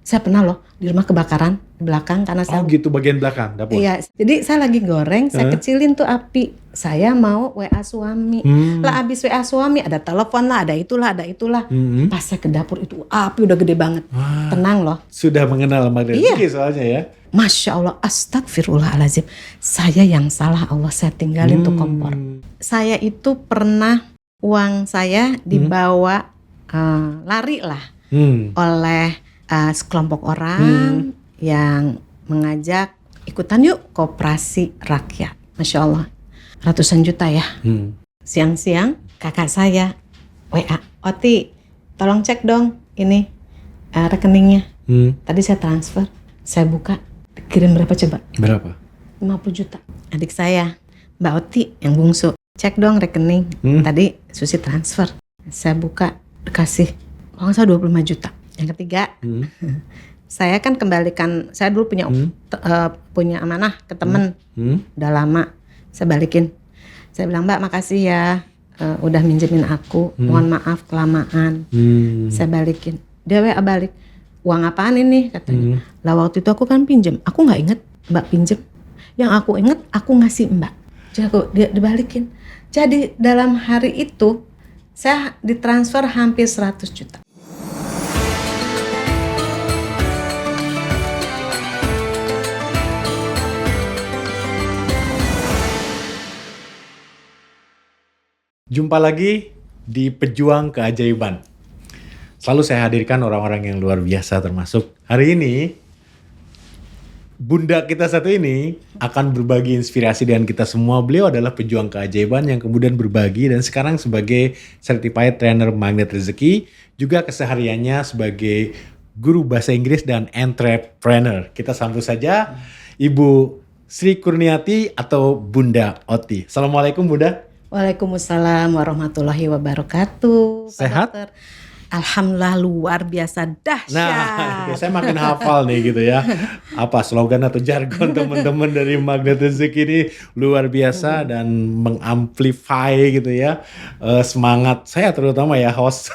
Saya pernah loh di rumah kebakaran di belakang karena Oh saya gitu, bagian belakang dapur. iya, jadi saya lagi goreng, saya kecilin tuh api. Saya mau WA suami. Lah abis WA suami ada telepon lah, ada itulah. Pas saya ke dapur itu api udah gede banget. Wah, Tenang loh. sudah mengenal magnet Iya. rezeki soalnya ya. Masya Allah, astagfirullahaladzim. Saya yang salah, Allah, saya tinggalin tuh kompor. Saya itu pernah uang saya dibawa lari lah oleh sekelompok orang yang mengajak ikutan yuk koperasi rakyat. Masya Allah, ratusan juta ya. Siang-siang kakak saya WA, Oti tolong cek dong ini rekeningnya. Tadi saya transfer, saya buka, kirim berapa coba? Berapa? 50 juta. Adik saya, Mbak Oti yang bungsu, cek dong rekening. Tadi Susi transfer. Saya buka, dikasih kalau nggak salah 25 juta. Yang ketiga, saya kan kembalikan, saya dulu punya amanah ke temen, udah lama, saya balikin. Saya bilang, Mbak makasih ya, udah minjemin aku, mohon maaf kelamaan. Saya balikin, dia WA balik, uang apaan ini katanya. Lah waktu itu aku kan pinjem, aku nggak inget Mbak pinjem, yang aku inget aku ngasih Mbak. Jadi dia dibalikin. Jadi dalam hari itu saya ditransfer hampir 100 juta. Jumpa lagi di Pejuang Keajaiban. Selalu saya hadirkan orang-orang yang luar biasa, termasuk hari ini Bunda kita satu ini akan berbagi inspirasi dengan kita semua. Beliau adalah pejuang keajaiban yang kemudian berbagi dan sekarang sebagai certified trainer magnet rezeki, juga kesehariannya sebagai guru bahasa Inggris dan entrepreneur. Kita sambut saja Ibu Sri Kurniati atau Bunda Oti. Assalamualaikum Bunda. Waalaikumsalam warahmatullahi wabarakatuh. Sehat? Dokter. Alhamdulillah luar biasa dahsyat. Nah, saya makin hafal nih gitu ya. Apa slogan atau jargon teman-teman dari Magnet Rezeki ini luar biasa dan mengamplify gitu ya semangat saya terutama ya host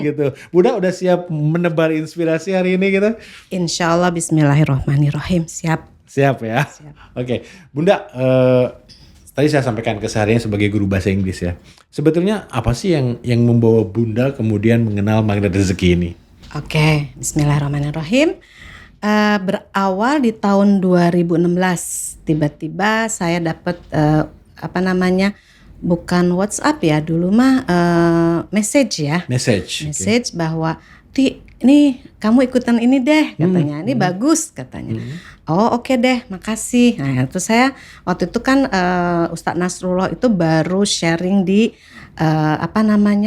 gitu. Bunda udah siap menebar inspirasi hari ini gitu? Insya Allah bismillahirrahmanirrahim. Siap. Siap ya? Siap. Oke. Bunda, tadi saya sampaikan kesehariannya sebagai guru bahasa Inggris ya. Sebetulnya apa sih yang membawa Bunda kemudian mengenal magnet rezeki ini? Oke, bismillahirrahmanirrahim. Berawal di tahun 2016, tiba-tiba saya dapat bukan WhatsApp ya, dulu mah message ya. Message bahwa ini kamu ikutan ini deh katanya, ini bagus katanya. Oh oke deh, makasih. Nah terus saya waktu itu kan Ustadz Nasrullah itu baru sharing di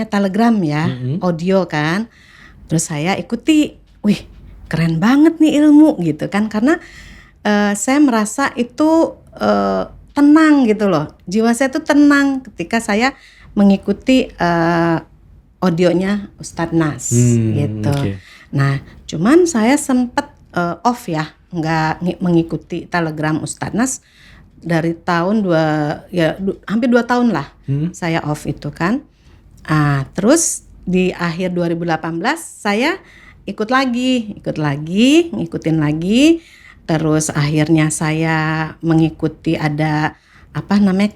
Telegram ya, audio kan. Terus saya ikuti, wih keren banget nih ilmu gitu kan, karena saya merasa itu tenang gitu loh, jiwa saya tuh tenang ketika saya mengikuti audionya Ustadz Nas gitu. Okay. Nah, cuman saya sempat off ya, nggak mengikuti Telegram Ustadz Nas dari tahun hampir 2 tahun lah saya off itu kan. Terus di akhir 2018 saya ngikutin lagi. Terus akhirnya saya mengikuti ada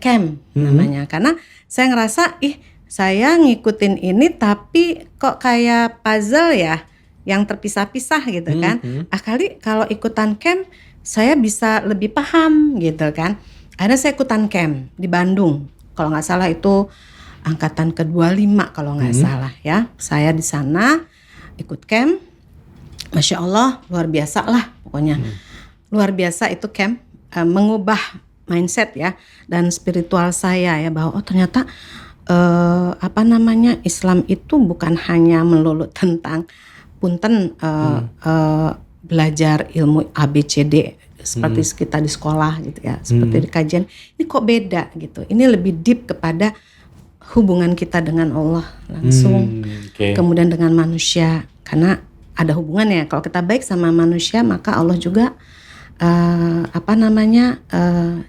camp namanya, karena saya ngerasa saya ngikutin ini tapi kok kayak puzzle ya, yang terpisah-pisah gitu kan. Kali kalau ikutan camp saya bisa lebih paham gitu kan. Akhirnya saya ikutan camp di Bandung. Kalau nggak salah itu angkatan ke-25 kalau nggak salah ya. Saya di sana ikut camp. Masya Allah luar biasa lah pokoknya. Luar biasa itu camp, mengubah mindset ya dan spiritual saya ya, bahwa ternyata Islam itu bukan hanya melulu tentang punten belajar ilmu ABCD seperti kita di sekolah gitu ya, seperti di kajian. Ini kok beda gitu. Ini lebih deep kepada hubungan kita dengan Allah langsung, kemudian dengan manusia, karena ada hubungannya. Kalau kita baik sama manusia, maka Allah juga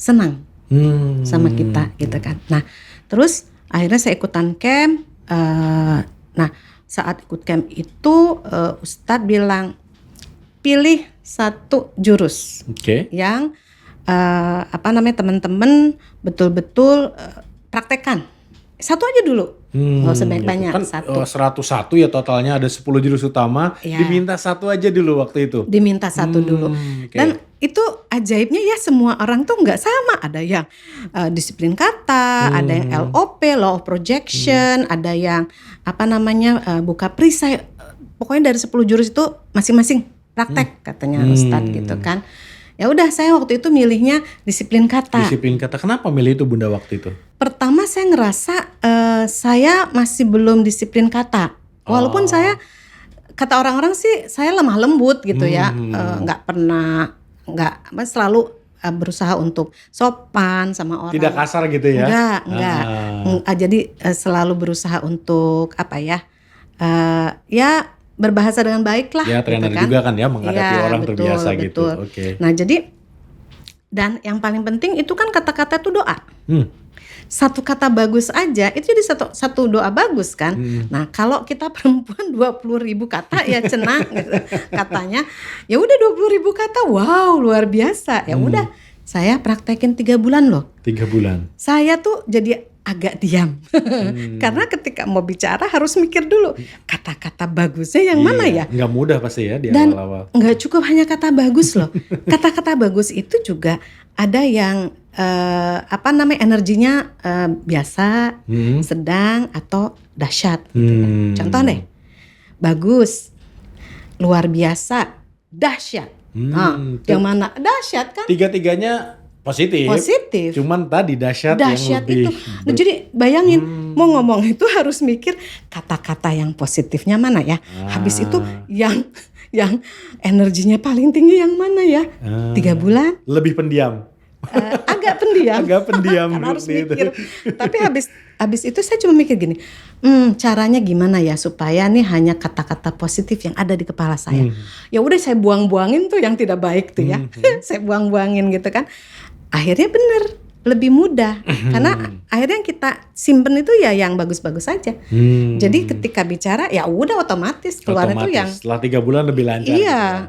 senang sama kita gitu kan. Nah, terus akhirnya saya ikutan camp. Nah, saat ikut camp itu Ustadz bilang, pilih satu jurus Oke. yang teman-teman betul-betul praktekkan. Satu aja dulu, nggak usah banyak-banyak. Kan Satu. 101 ya totalnya, ada 10 jurus utama, Ya. diminta satu aja dulu waktu itu. Diminta satu dulu. Oke. Dan itu ajaibnya ya, semua orang tuh nggak sama. Ada yang disiplin kata, ada yang LOP, Law of Projection, ada yang buka perisai. Pokoknya dari 10 jurus itu masing-masing praktek katanya Ustadz gitu kan. Ya udah, saya waktu itu milihnya disiplin kata. Disiplin kata, kenapa milih itu Bunda waktu itu? Pertama saya ngerasa saya masih belum disiplin kata. Walaupun saya, kata orang-orang sih saya lemah lembut gitu ya. Selalu berusaha untuk sopan sama orang. Tidak kasar gitu ya? Enggak. Jadi selalu berusaha untuk ya berbahasa dengan baik lah. Ya trainer gitu kan. juga kan ya, menghadapi Ya, orang betul, terbiasa gitu. betul. Oke. Nah jadi, dan yang paling penting itu kan kata-kata itu doa. Satu kata bagus aja itu jadi satu doa bagus kan. Nah kalau kita perempuan 20.000 kata ya cenah gitu katanya. Ya udah 20.000 kata, wow luar biasa. Ya udah saya praktekin 3 bulan loh. 3 bulan. Saya tuh jadi agak diam. Karena ketika mau bicara harus mikir dulu kata-kata bagusnya yang mana ya. Nggak mudah pasti ya di Dan awal-awal. nggak cukup hanya kata bagus loh. Kata-kata bagus itu juga ada yang energinya biasa, sedang atau dahsyat. Gitu. Contoh deh, bagus, luar biasa, dahsyat. Yang mana dahsyat kan? Tiga-tiganya positif. Cuman tadi dahsyat yang lebih. Itu. Nah, jadi bayangin mau ngomong itu harus mikir kata-kata yang positifnya mana ya. Habis itu yang energinya paling tinggi yang mana ya. 3 bulan. Lebih pendiam. Agak pendiam. Karena harus mikir. Tapi habis itu saya cuma mikir gini, caranya gimana ya supaya nih hanya kata-kata positif yang ada di kepala saya. Ya udah saya buang-buangin tuh yang tidak baik tuh ya. Saya buang-buangin gitu kan. Akhirnya bener, lebih mudah. Karena akhirnya yang kita simpen itu ya yang bagus-bagus saja. Jadi ketika bicara ya udah otomatis keluar itu yang setelah 3 bulan lebih lancar.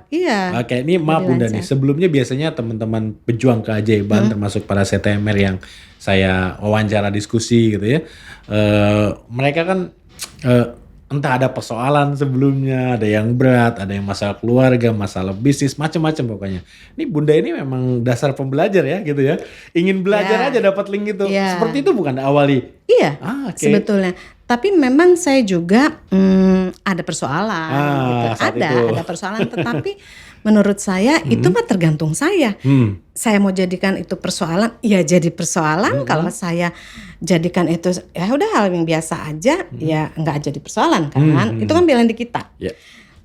Iya. Oke, ini maaf Bunda nih. Sebelumnya biasanya teman-teman pejuang keajaiban termasuk para CTMR yang saya wawancara diskusi gitu ya. Mereka kan entah ada persoalan sebelumnya, ada yang berat, ada yang masalah keluarga, masalah bisnis, macam-macam pokoknya. Ini Bunda ini memang dasar pembelajar ya gitu ya. Ingin belajar aja dapat link itu. Seperti itu bukan awali? Iya, sebetulnya. Tapi memang saya juga ada persoalan. Gitu. Ada persoalan. Tetapi menurut saya itu mah tergantung saya. Saya mau jadikan itu persoalan, ya jadi persoalan. Kalau saya jadikan itu ya udah hal yang biasa aja, ya nggak jadi persoalan kan. Itu kan pilihan di kita.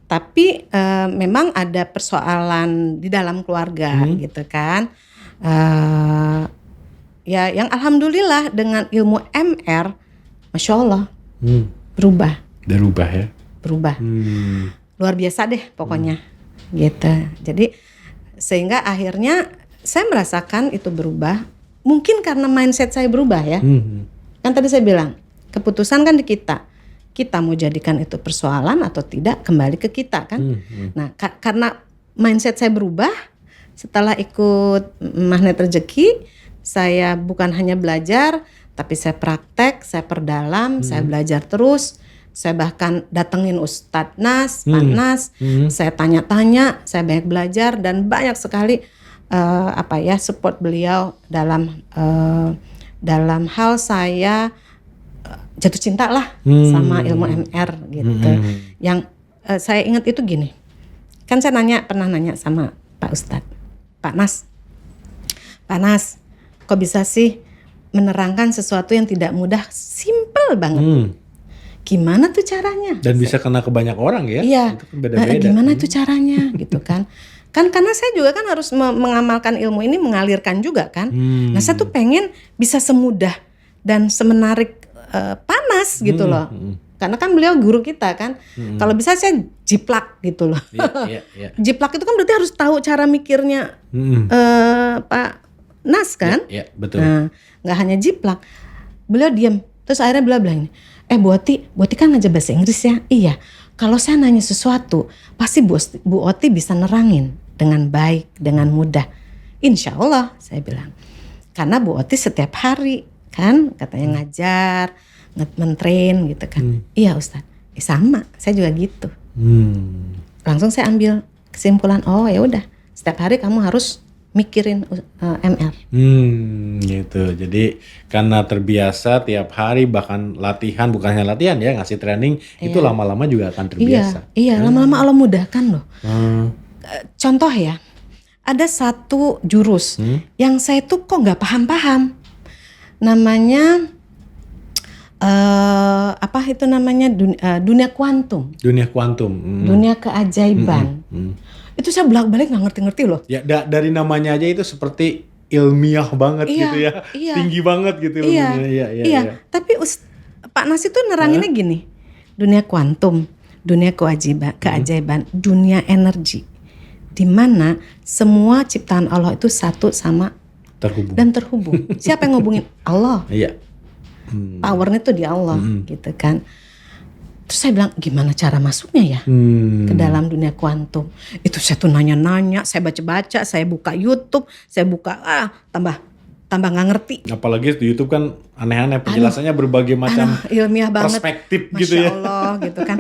Tapi memang ada persoalan di dalam keluarga gitu kan. Ya yang alhamdulillah dengan ilmu MR, Masya Allah berubah. Berubah ya? Berubah. Luar biasa deh pokoknya gitu. Jadi sehingga akhirnya saya merasakan itu berubah. Mungkin karena mindset saya berubah ya. Kan tadi saya bilang keputusan kan di kita. Kita mau jadikan itu persoalan atau tidak kembali ke kita kan. Nah karena mindset saya berubah setelah ikut Magnet Rezeki, saya bukan hanya belajar tapi saya praktek, saya perdalam, saya belajar terus. Saya bahkan datengin Ustadz Nas, Pak Nas, saya tanya-tanya, saya banyak belajar dan banyak sekali support beliau dalam hal saya jatuh cinta lah sama ilmu MR gitu. Yang saya ingat itu gini, kan saya pernah nanya sama Pak Ustadz, Pak Nas, kok bisa sih menerangkan sesuatu yang tidak mudah, simple banget. Gimana tuh caranya? Dan bisa kena ke banyak orang ya? Iya. Itu kan beda-beda. Gimana tuh caranya gitu kan? Kan karena saya juga kan harus mengamalkan ilmu ini, mengalirkan juga kan. Nah saya tuh pengen bisa semudah dan semenarik Panas gitu loh. Karena kan beliau guru kita kan. Kalau bisa saya jiplak gitu loh. Jiplak itu kan berarti harus tahu cara mikirnya Pak Nas kan. Iya, betul. Nah, gak hanya jiplak. Beliau diam. Terus akhirnya beliau bilang, Buati kan ngajar bahasa Inggris ya? Iya. Kalau saya nanya sesuatu, pasti Bu Oti bisa nerangin dengan baik, dengan mudah. Insya Allah, saya bilang. Karena Bu Oti setiap hari kan katanya ngajar, mentrain gitu kan. Iya Ustadz, sama, saya juga gitu. Langsung saya ambil kesimpulan, oh ya udah, setiap hari kamu harus mikirin MR. Gitu. Jadi karena terbiasa tiap hari, bahkan latihan, bukan hanya latihan ya, ngasih training, itu lama-lama juga akan terbiasa. Iya, lama-lama Allah mudahkan loh. Contoh ya, ada satu jurus yang saya tuh kok nggak paham-paham. Namanya apa itu namanya dunia kuantum. Dunia kuantum. Dunia keajaiban. Itu saya bolak-balik nggak ngerti-ngerti loh. Ya dari namanya aja itu seperti ilmiah banget gitu ya. Tinggi banget gitu ilmunya. Iya. Tapi Pak Nas itu neranginnya gini. Dunia kuantum, dunia keajaiban, dunia energi. Di mana semua ciptaan Allah itu satu sama terhubung. Siapa yang ngubungin? Allah. Iya. Powernya tuh di Allah gitu kan. Terus saya bilang gimana cara masuknya ya ke dalam dunia kuantum. Itu saya tuh nanya-nanya, saya baca-baca, saya buka YouTube, saya buka tambah nggak ngerti. Apalagi di YouTube kan aneh-aneh penjelasannya berbagai macam ilmiah banget, perspektif Masya gitu ya. Allah gitu kan.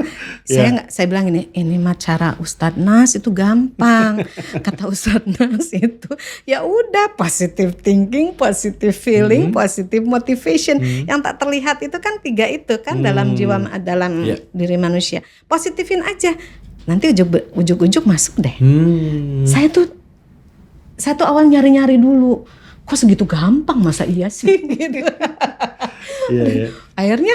Saya bilang ini mah cara Ustadz Nas itu gampang. Kata Ustadz Nas itu ya udah positive thinking, positive feeling, positive motivation. Yang tak terlihat itu kan 3 itu kan dalam jiwa, dalam diri manusia. Positifin aja. Nanti ujuk-ujuk masuk deh. Saya tuh awal nyari-nyari dulu. Kok segitu gampang, masa iya sih gitu. Akhirnya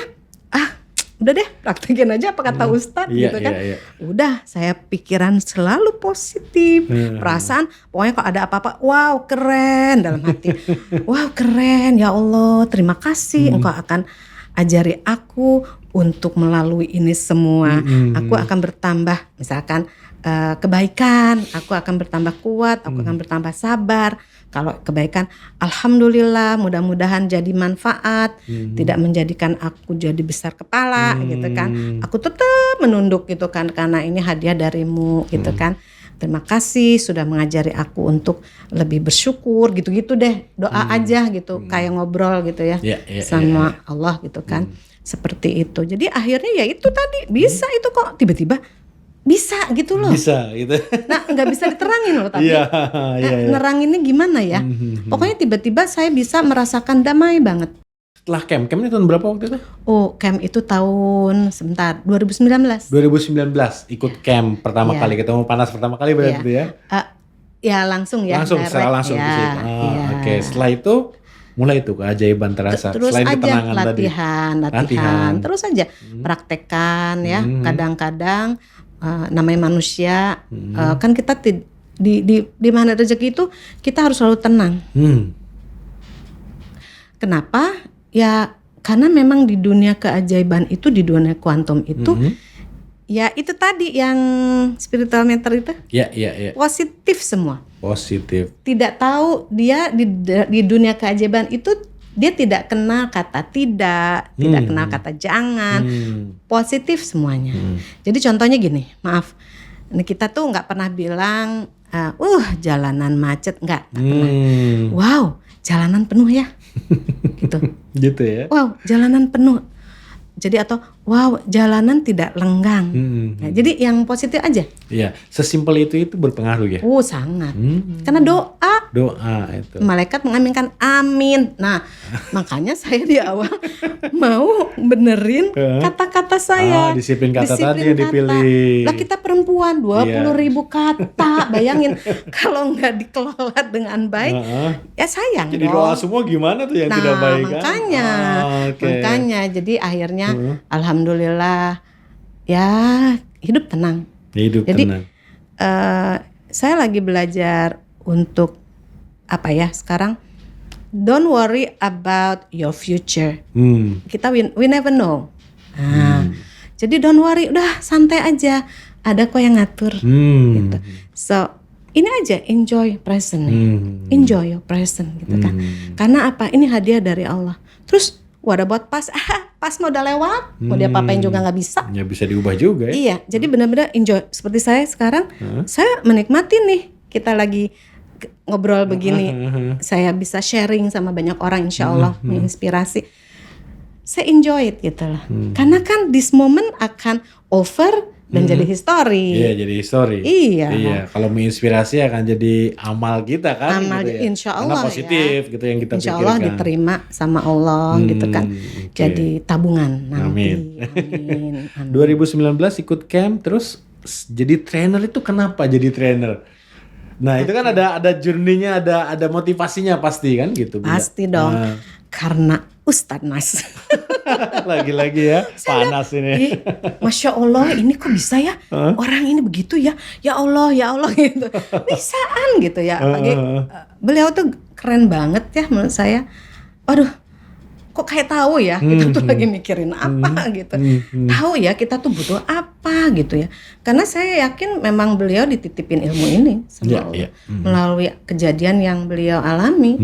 udah deh praktekin aja apa kata Ustadz gitu kan. Udah, saya pikiran selalu positif. Perasaan pokoknya kalau ada apa-apa, wow keren dalam hati. Wow keren, ya Allah terima kasih Engkau akan ajari aku untuk melalui ini semua. Aku akan bertambah misalkan kebaikan, aku akan bertambah kuat, aku akan bertambah sabar. Kalau kebaikan, alhamdulillah, mudah-mudahan jadi manfaat, tidak menjadikan aku jadi besar kepala gitu kan. Aku tetap menunduk gitu kan, karena ini hadiah darimu gitu kan. Terima kasih sudah mengajari aku untuk lebih bersyukur gitu-gitu deh. Doa aja gitu, kayak ngobrol gitu ya sama Allah gitu kan. Seperti itu. Jadi akhirnya ya itu tadi bisa itu kok tiba-tiba bisa gitu loh. Bisa gitu. Nah nggak bisa diterangin loh tapi. Neranginnya gimana ya? Pokoknya tiba-tiba saya bisa merasakan damai banget. Setelah camp itu tahun berapa waktu itu? Oh camp itu tahun 2019. 2019 ikut camp pertama kali, ketemu Panas pertama kali berarti ya? Ya langsung ya. Secara langsung ke situ. Oke. Setelah itu mulai itu keajaiban terasa. Terus selain aja ketenangan latihan. Terus aja praktekkan ya. Kadang-kadang namanya manusia kan kita di mana rezeki itu kita harus selalu tenang. Kenapa? Ya karena memang di dunia keajaiban itu, di dunia kuantum itu ya itu tadi yang spiritual meter itu. Iya. Positif semua. Positif. Tidak tahu dia di dunia keajaiban itu dia tidak kenal kata tidak kenal kata jangan. Positif semuanya. Jadi contohnya gini, maaf. Ini kita tuh nggak pernah bilang jalanan macet, nggak pernah. Wow, jalanan penuh ya. Gitu ya. Wow, jalanan penuh. Jadi atau wow, jalanan tidak lenggang. Nah, jadi yang positif aja. Iya, sesimpel itu berpengaruh ya. Sangat. Karena doa itu. Malaikat mengaminkan amin. Nah, makanya saya di awal mau benerin kata-kata saya. Disiplin kata tadi yang dipilih. Lah kita perempuan 20.000 kata. Bayangin kalau nggak dikelola dengan baik, ya sayang. Jadi doa semua gimana tuh yang tidak baik kan? Makanya jadi akhirnya alhamdulillah ya hidup tenang. Jadi saya lagi belajar untuk sekarang don't worry about your future. Kita we never know. Jadi don't worry, udah santai aja. Ada kok yang ngatur. Gitu. So ini aja enjoy present. Enjoy your present gitu kan. Karena apa? Ini hadiah dari Allah. Terus what about pas? Pas mau udah lewat, mau dia apain juga nggak bisa. Ya bisa diubah juga ya. Iya, jadi benar-benar enjoy. Seperti saya sekarang, saya menikmati nih kita lagi ngobrol begini. Saya bisa sharing sama banyak orang, insya Allah menginspirasi. Saya enjoy it gitu lah. Karena kan this moment akan over dan jadi history. Iya, jadi history. Iya. Iya, kalau menginspirasi akan jadi amal kita kan. Amal, gitu ya. insya Allah karena positif ya. gitu yang kita Insya pikirkan. Allah diterima sama Allah gitu kan. Oke. Jadi tabungan nanti. Amin. Amin. 2019 ikut camp terus jadi trainer itu kenapa jadi trainer? Nah, itu kan ada journey-nya, ada motivasinya pasti kan gitu. Bunda? Pasti dong. Nah. Karena Ustadz Nas. Lagi-lagi ya, panas ini. Ih, Masya Allah, ini kok bisa ya? Orang ini begitu ya? Ya Allah gitu. Bisaan gitu ya. Lagi, beliau tuh keren banget ya menurut saya. Aduh, kok kayak tahu ya kita tuh lagi mikirin apa gitu. Tahu ya kita tuh butuh apa gitu ya. Karena saya yakin memang beliau dititipin ilmu ini sama Allah. Melalui kejadian yang beliau alami.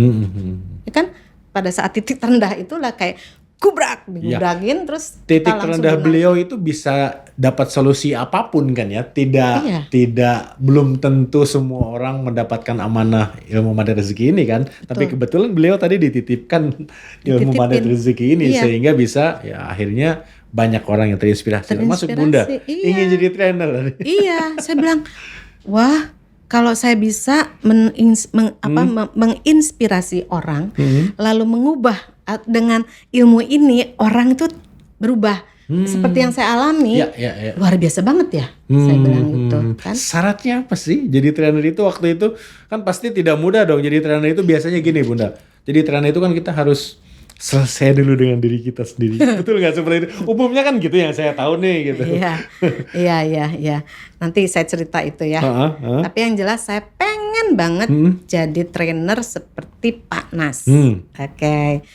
Ya kan? Pada saat titik terendah itulah kayak kubrak, digubrakin terus titik terendah beliau itu bisa dapat solusi apapun kan ya. Tidak belum tentu semua orang mendapatkan amanah ilmu madat rezeki ini kan. Betul. Tapi kebetulan beliau tadi dititipkan ilmu madat rezeki ini sehingga bisa ya akhirnya banyak orang yang terinspirasi. Masuk Bunda ingin jadi trainer. Iya, saya bilang wah, kalau saya bisa menginspirasi orang, lalu mengubah dengan ilmu ini orang itu berubah seperti yang saya alami, luar biasa banget ya, saya bilang gitu kan. Syaratnya apa sih jadi trainer itu waktu itu? Kan pasti tidak mudah dong jadi trainer itu. Biasanya gini Bunda, jadi trainer itu kan kita harus selesai dulu dengan diri kita sendiri. Betul nggak seperti itu? Umumnya kan gitu yang saya tahu nih gitu. Iya. Nanti saya cerita itu ya. Tapi yang jelas saya pengen banget jadi trainer seperti Pak Nas. Oke.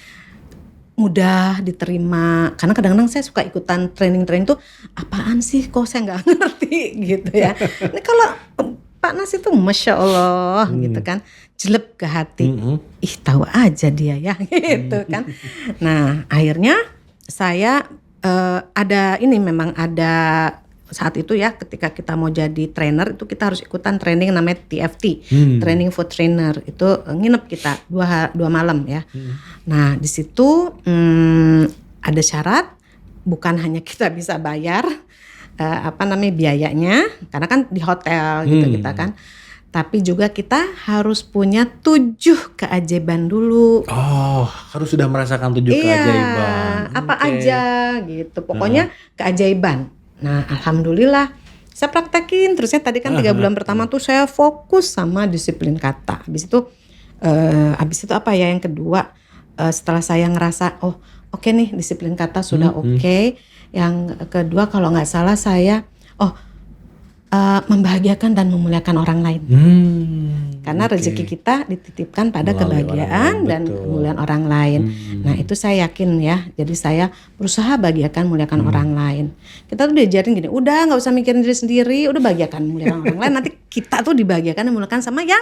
Mudah diterima. Karena kadang-kadang saya suka ikutan training tuh apaan sih? Kok saya nggak ngerti gitu ya. Ini kalau Pak Nas itu Masya Allah gitu kan. Jelek ke hati. Ih tahu aja dia ya gitu kan. Nah akhirnya saya memang ada saat itu ya ketika kita mau jadi trainer itu kita harus ikutan training namanya TFT, training for trainer. Itu nginep kita 2 malam ya. Nah di situ ada syarat bukan hanya kita bisa bayar biayanya karena kan di hotel gitu kita kan. Tapi juga kita harus punya 7 keajaiban dulu. Oh, harus sudah merasakan 7 keajaiban. Apa aja gitu. Pokoknya keajaiban. Nah, alhamdulillah saya praktekin. Terusnya tadi kan 3 bulan pertama tuh saya fokus sama disiplin kata. Habis itu apa ya yang kedua? Setelah saya ngerasa oke nih disiplin kata sudah oke. Yang kedua kalau nggak salah saya membahagiakan dan memuliakan orang lain. Karena rezeki kita dititipkan pada kebahagiaan dan kemuliaan orang lain. Nah itu saya yakin ya. Jadi saya berusaha bahagiakan muliakan orang lain. Kita tuh diajarin gini, udah nggak usah mikirin diri sendiri, udah bahagiakan muliakan orang lain. Nanti kita tuh dibahagiakan dan muliakan sama yang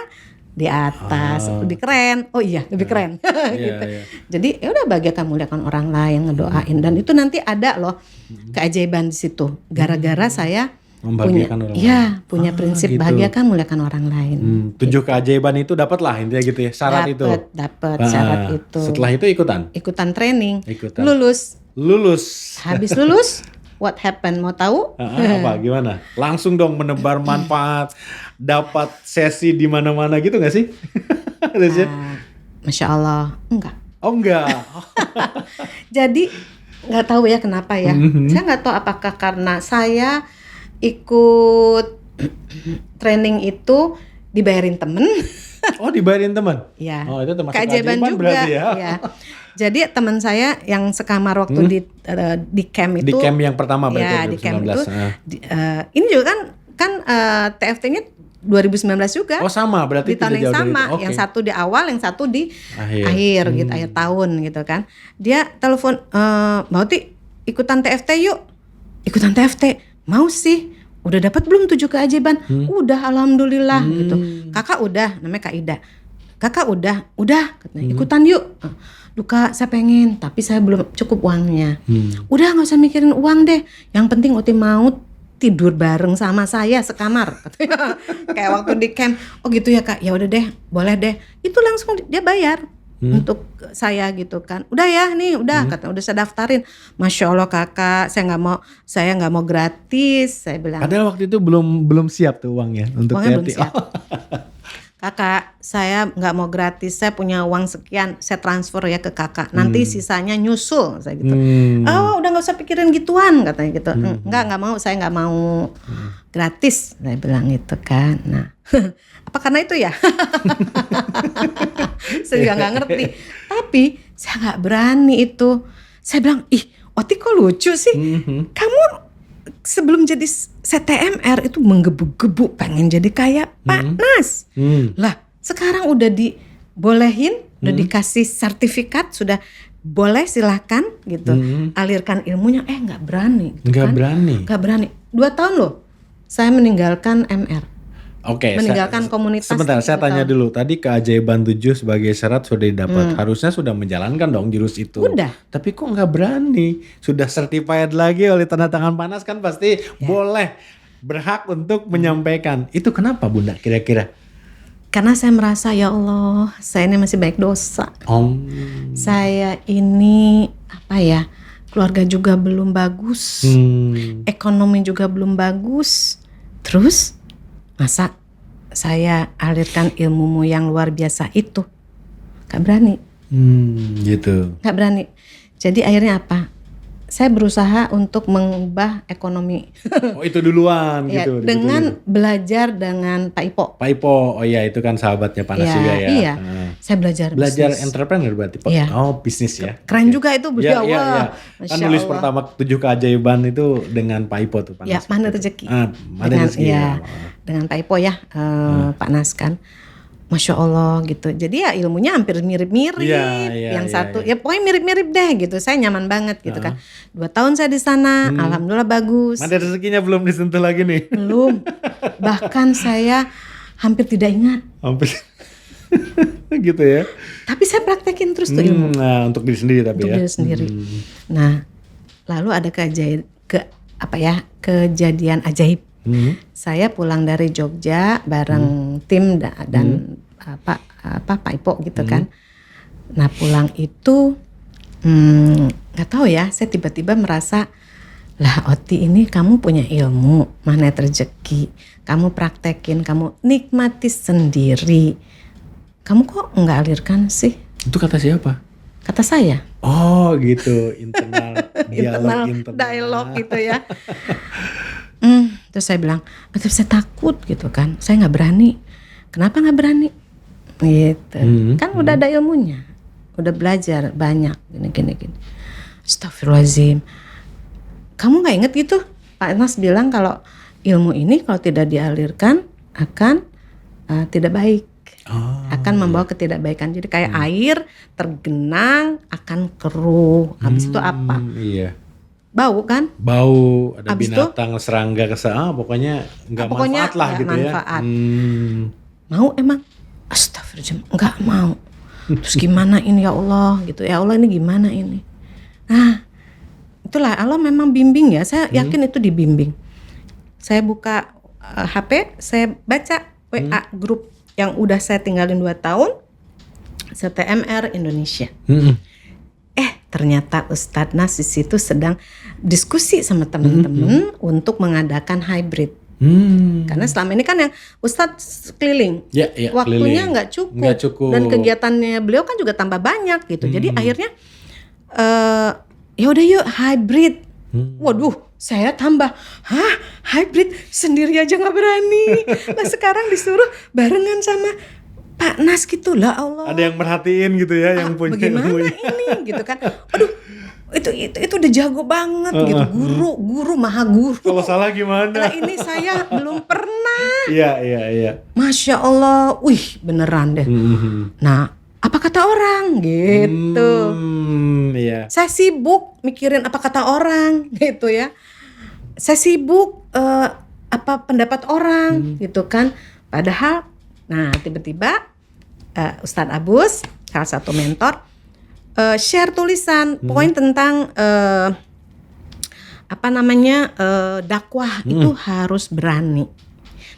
di atas, lebih keren. Oh iya, lebih keren. Gitu. Jadi ya udah bahagiakan muliakan orang lain, ngedoain dan itu nanti ada loh keajaiban di situ. Gara-gara saya punya prinsip gitu. Bahagiakan muliakan orang lain. 7 keajaiban itu dapat lah intinya gitu ya, syarat itu. Dapat syarat itu. Setelah itu ikutan training. Lulus. Habis lulus, what happened? Mau tahu? Apa gimana? Langsung dong menebar manfaat, dapat sesi di mana-mana gitu nggak sih? Masya Allah, enggak. Oh enggak. Jadi nggak tahu ya kenapa ya. Saya nggak tahu apakah karena saya ikut training itu dibayarin temen. Oh dibayarin teman? Ya. Oh itu termasuk keajaiban juga. Berarti ya. Ya. Jadi teman saya yang sekamar waktu di camp itu. Di camp yang pertama berarti ya, 2019. Di camp itu. Ini juga kan TFT-nya 2019 juga. Oh sama berarti di tahun yang sama. Okay. Yang satu di awal, yang satu di akhir gitu, akhir tahun gitu kan. Dia telepon, Mbak Oti ikutan TFT yuk. Ikutan TFT. Mau sih, udah dapat belum 7 keajaiban? Udah alhamdulillah gitu. Kakak udah, namanya Kak Ida. kakak udah katanya, ikutan yuk. Duh Kak, saya pengen, tapi saya belum cukup uangnya. Udah nggak usah mikirin uang deh, yang penting Oti mau tidur bareng sama saya sekamar, katanya. Kayak waktu di camp. Oh gitu ya Kak, ya udah deh, boleh deh. Itu langsung dia bayar untuk saya gitu kan. Udah ya nih, kata udah saya daftarin. Masya Allah Kakak, saya nggak mau gratis, saya bilang. Padahal waktu itu belum siap tuh uangnya untuk Uangnya belum TRT. siap. Kakak, saya nggak mau gratis, saya punya uang sekian, saya transfer ya ke kakak. Nanti sisanya nyusul, saya gitu. Oh, udah nggak usah pikirin gituan, katanya gitu. Nggak mau, saya nggak mau gratis, saya bilang gitu kan. Nah, apa karena itu ya? Saya juga nggak ngerti. Tapi saya nggak berani itu. Saya bilang, ih, Oti kok lucu sih? Kamu sebelum jadi CTMR itu menggebu-gebu pengen jadi kayak Pak Nas. Lah sekarang udah dibolehin, udah dikasih sertifikat, sudah boleh silahkan gitu. Alirkan ilmunya, nggak berani. Gitu Nggak kan. berani. Nggak berani. 2 tahun loh saya meninggalkan MR. Oke, meninggalkan komunitas. Sebentar, saya tanya dulu. Tadi keajaiban 7 sebagai syarat sudah didapat. Harusnya sudah menjalankan dong jurus itu. Udah. Tapi kok nggak berani? Sudah certified lagi oleh tanda tangan Panas kan pasti boleh, berhak untuk menyampaikan. Itu kenapa Bunda kira-kira? Karena saya merasa ya Allah, saya ini masih banyak dosa. Saya ini keluarga juga belum bagus, ekonomi juga belum bagus. Terus masa saya alirkan ilmumu yang luar biasa itu? Gak berani. Gitu. Gak berani. Jadi akhirnya apa? Saya berusaha untuk mengubah ekonomi. Oh itu duluan ya, gitu. Dengan belajar dengan Pak Ipo. Pak Ipo, oh iya itu kan sahabatnya Panas juga ya. Iya, saya belajar bisnis. Entrepreneur berarti Pak. Iya. Oh bisnis ya. Keren juga itu beliau. Iya. Kan nulis pertama 7 keajaiban itu dengan Pak Ipo tuh Panas. Ya, Magnet Rezeki. Magnet Rezeki. Dengan Pak Ipo ya, Pak Nas kan. Masya Allah gitu. Jadi ya ilmunya hampir mirip-mirip. Yang satu ya pokoknya mirip-mirip deh gitu. Saya nyaman banget gitu kan. 2 tahun saya di sana, alhamdulillah bagus. Magnet Rezekinya belum disentuh lagi nih. Belum. Bahkan saya hampir tidak ingat. Hampir. Gitu ya. Tapi saya praktekin terus tuh ilmu. Nah, untuk diri sendiri tapi untuk diri sendiri. Nah, lalu ada kejadian ajaib. Saya pulang dari Jogja bareng tim dan Pak Ipo gitu kan. Nah pulang itu nggak tahu ya, saya tiba-tiba merasa lah Oti ini kamu punya ilmu magnet rezeki, kamu praktekin, kamu nikmati sendiri, kamu kok nggak alirkan sih? Itu kata siapa? Kata saya. Oh gitu, internal dialog gitu ya. Terus saya bilang, tapi saya takut gitu kan, saya nggak berani. Kenapa nggak berani? Gitu, kan udah ada ilmunya, udah belajar banyak, gini. Astagfirullahaladzim, kamu nggak inget gitu? Pak Nas bilang kalau ilmu ini kalau tidak dialirkan akan tidak baik, akan membawa ketidakbaikan. Jadi kayak air tergenang akan keruh. Habis itu apa? Iya. Bau kan? Bau, ada abis binatang, serangga, pokoknya nggak manfaat lah gitu manfaat. Ya. Mau emang? Astagfirullahaladzim, nggak mau. Terus gimana ini ya Allah gitu? Ya Allah ini gimana ini? Nah, itulah Allah memang bimbing ya. Saya yakin itu dibimbing. Saya buka HP, saya baca WA grup yang udah saya tinggalin 2 tahun, CTMR Indonesia. Ternyata Ustadz Nas di situ sedang diskusi sama teman-teman untuk mengadakan hybrid. Karena selama ini kan yang Ustadz keliling, waktunya nggak cukup, dan kegiatannya beliau kan juga tambah banyak gitu. Jadi akhirnya ya udah yuk hybrid. Waduh, saya tambah, hybrid sendiri aja nggak berani. Nah sekarang disuruh barengan sama Pak Nas gitu lah Allah. Ada yang merhatiin gitu ya, yang punya. Bagaimana ini gitu kan? Aduh, itu udah jago banget gitu, guru maha guru. Kalau salah gimana? Nah ini saya belum pernah. Iya. Masya Allah, beneran deh. Nah, apa kata orang gitu? Iya. Saya sibuk mikirin apa kata orang gitu ya. Saya sibuk apa pendapat orang gitu kan. Padahal, nah tiba-tiba Ustadz Abus, salah satu mentor, share tulisan poin tentang dakwah itu harus berani,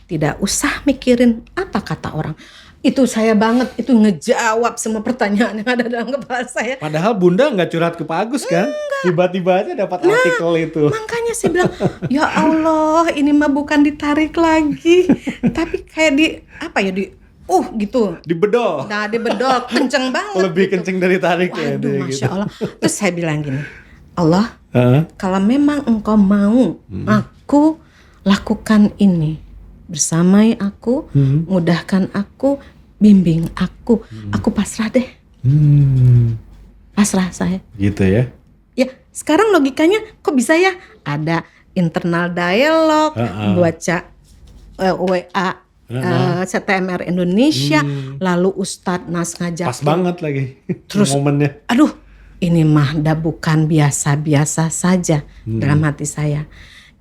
tidak usah mikirin apa kata orang. Itu saya banget, itu ngejawab semua pertanyaan yang ada dalam kepala saya. Padahal Bunda nggak curhat ke Pak Agus kan? Tiba-tiba aja dapat artikel itu. Makanya saya bilang, ya Allah, ini mah bukan ditarik lagi, tapi kayak gitu. Dibedol. Nah, dibedol kenceng banget. Lebih gitu. kenceng dari tarik ya. Waduh, Masya Gitu. Allah. Terus saya bilang gini, Allah, kalau memang engkau mau aku lakukan ini, bersamai aku, mudahkan aku, bimbing aku pasrah deh. Pasrah saya. Gitu ya. Ya, sekarang logikanya kok bisa ya? Ada internal dialog, baca WA CTMR Indonesia, lalu Ustadz Nas ngajak. Pas banget lagi. Terus momennya. Aduh, ini mah bukan biasa-biasa saja dalam hati saya.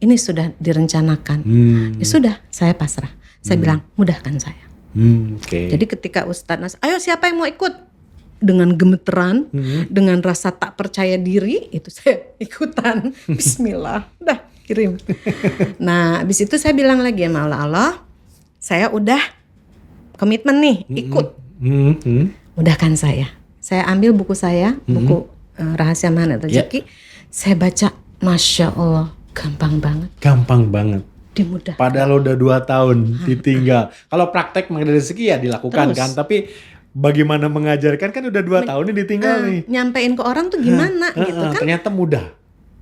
Ini sudah direncanakan. Ya sudah, saya pasrah. Saya bilang, mudahkan saya. Okay. Jadi ketika Ustadz Nas, ayo siapa yang mau ikut? Dengan gemeteran, dengan rasa tak percaya diri, itu saya ikutan. Bismillah, dah kirim. Nah, habis itu saya bilang lagi sama Allah, saya udah komitmen nih, ikut. Mudahkan saya. Saya ambil buku saya, buku Rahasia Magnet Rezeki. Saya baca, Masya Allah, gampang banget. Gampang banget. Dimudah. Padahal udah 2 tahun ditinggal. Kalau praktek magnet rezeki ya dilakukan. Terus. Kan, tapi bagaimana mengajarkan kan udah 2 tahun ini ditinggal nih. Nyampein ke orang tuh gimana gitu kan? Ternyata mudah.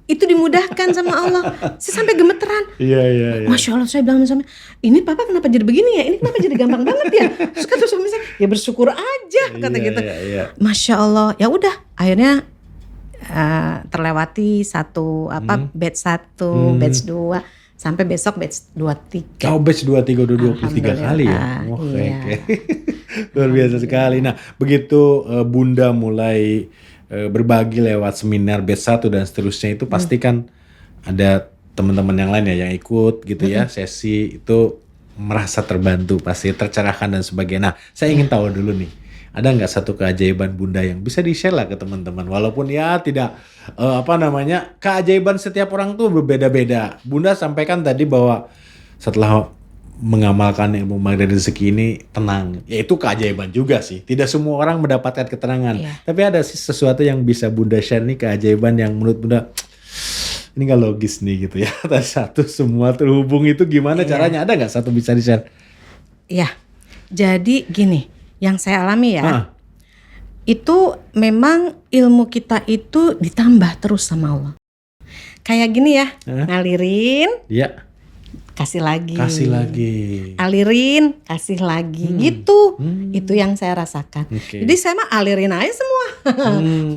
Itu dimudahkan sama Allah. Saya sampai gemeteran. Iya. Masya Allah, saya bilang sama suami, ini papa kenapa jadi begini ya? Ini kenapa jadi gampang banget ya? Terus kata suami saya, ya bersyukur aja kata gitu. Iya. Masya Allah, ya udah akhirnya terlewati batch 1, batch 2. Sampai besok batch 23. Oh, batch 23 udah 23 kali ya. Oke. Luar biasa sekali. Nah, begitu Bunda mulai berbagi lewat seminar batch 1 dan seterusnya itu pasti kan ada teman-teman yang lain ya yang ikut gitu ya, sesi itu merasa terbantu, pasti tercerahkan dan sebagainya. Nah, saya ingin tahu dulu nih, ada nggak satu keajaiban Bunda yang bisa di-share lah ke teman-teman, walaupun ya tidak keajaiban setiap orang tuh berbeda-beda. Bunda sampaikan tadi bahwa setelah mengamalkan ilmu magnet rezeki ini tenang, ya itu keajaiban juga sih. Tidak semua orang mendapatkan ketenangan, tapi ada sesuatu yang bisa Bunda share nih, keajaiban yang menurut Bunda ini nggak logis nih gitu ya. Tadi satu semua terhubung itu gimana caranya? Ada nggak satu bisa di-share? Iya, jadi gini. Yang saya alami ya, itu memang ilmu kita itu ditambah terus sama Allah. Kayak gini ya, ngalirin, kasih lagi, alirin, kasih lagi, gitu. Itu yang saya rasakan. Jadi saya mah alirin aja semua,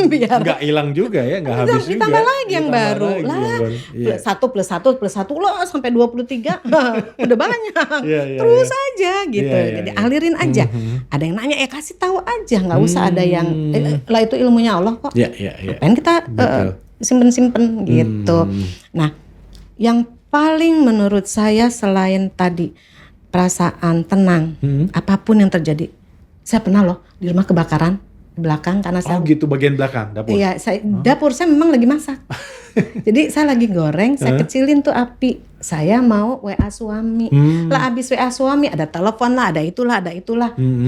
biar nggak hilang juga ya, nggak habis juga. Ditambah lagi yang baru lah. 1+1+1 loh sampai 23, udah banyak. Terus aja gitu. Jadi alirin aja. Ada yang nanya, kasih tahu aja, nggak usah ada yang lah itu ilmunya Allah kok. Ngapain kita simpen-simpen gitu. Nah, yang paling menurut saya selain tadi perasaan tenang, apapun yang terjadi. Saya pernah loh di rumah kebakaran di belakang karena saya. Oh gitu, bagian belakang dapur. Iya, dapur saya memang lagi masak. Jadi saya lagi goreng, saya kecilin tuh api. Saya mau WA suami. Lah abis WA suami ada telepon lah, ada itulah.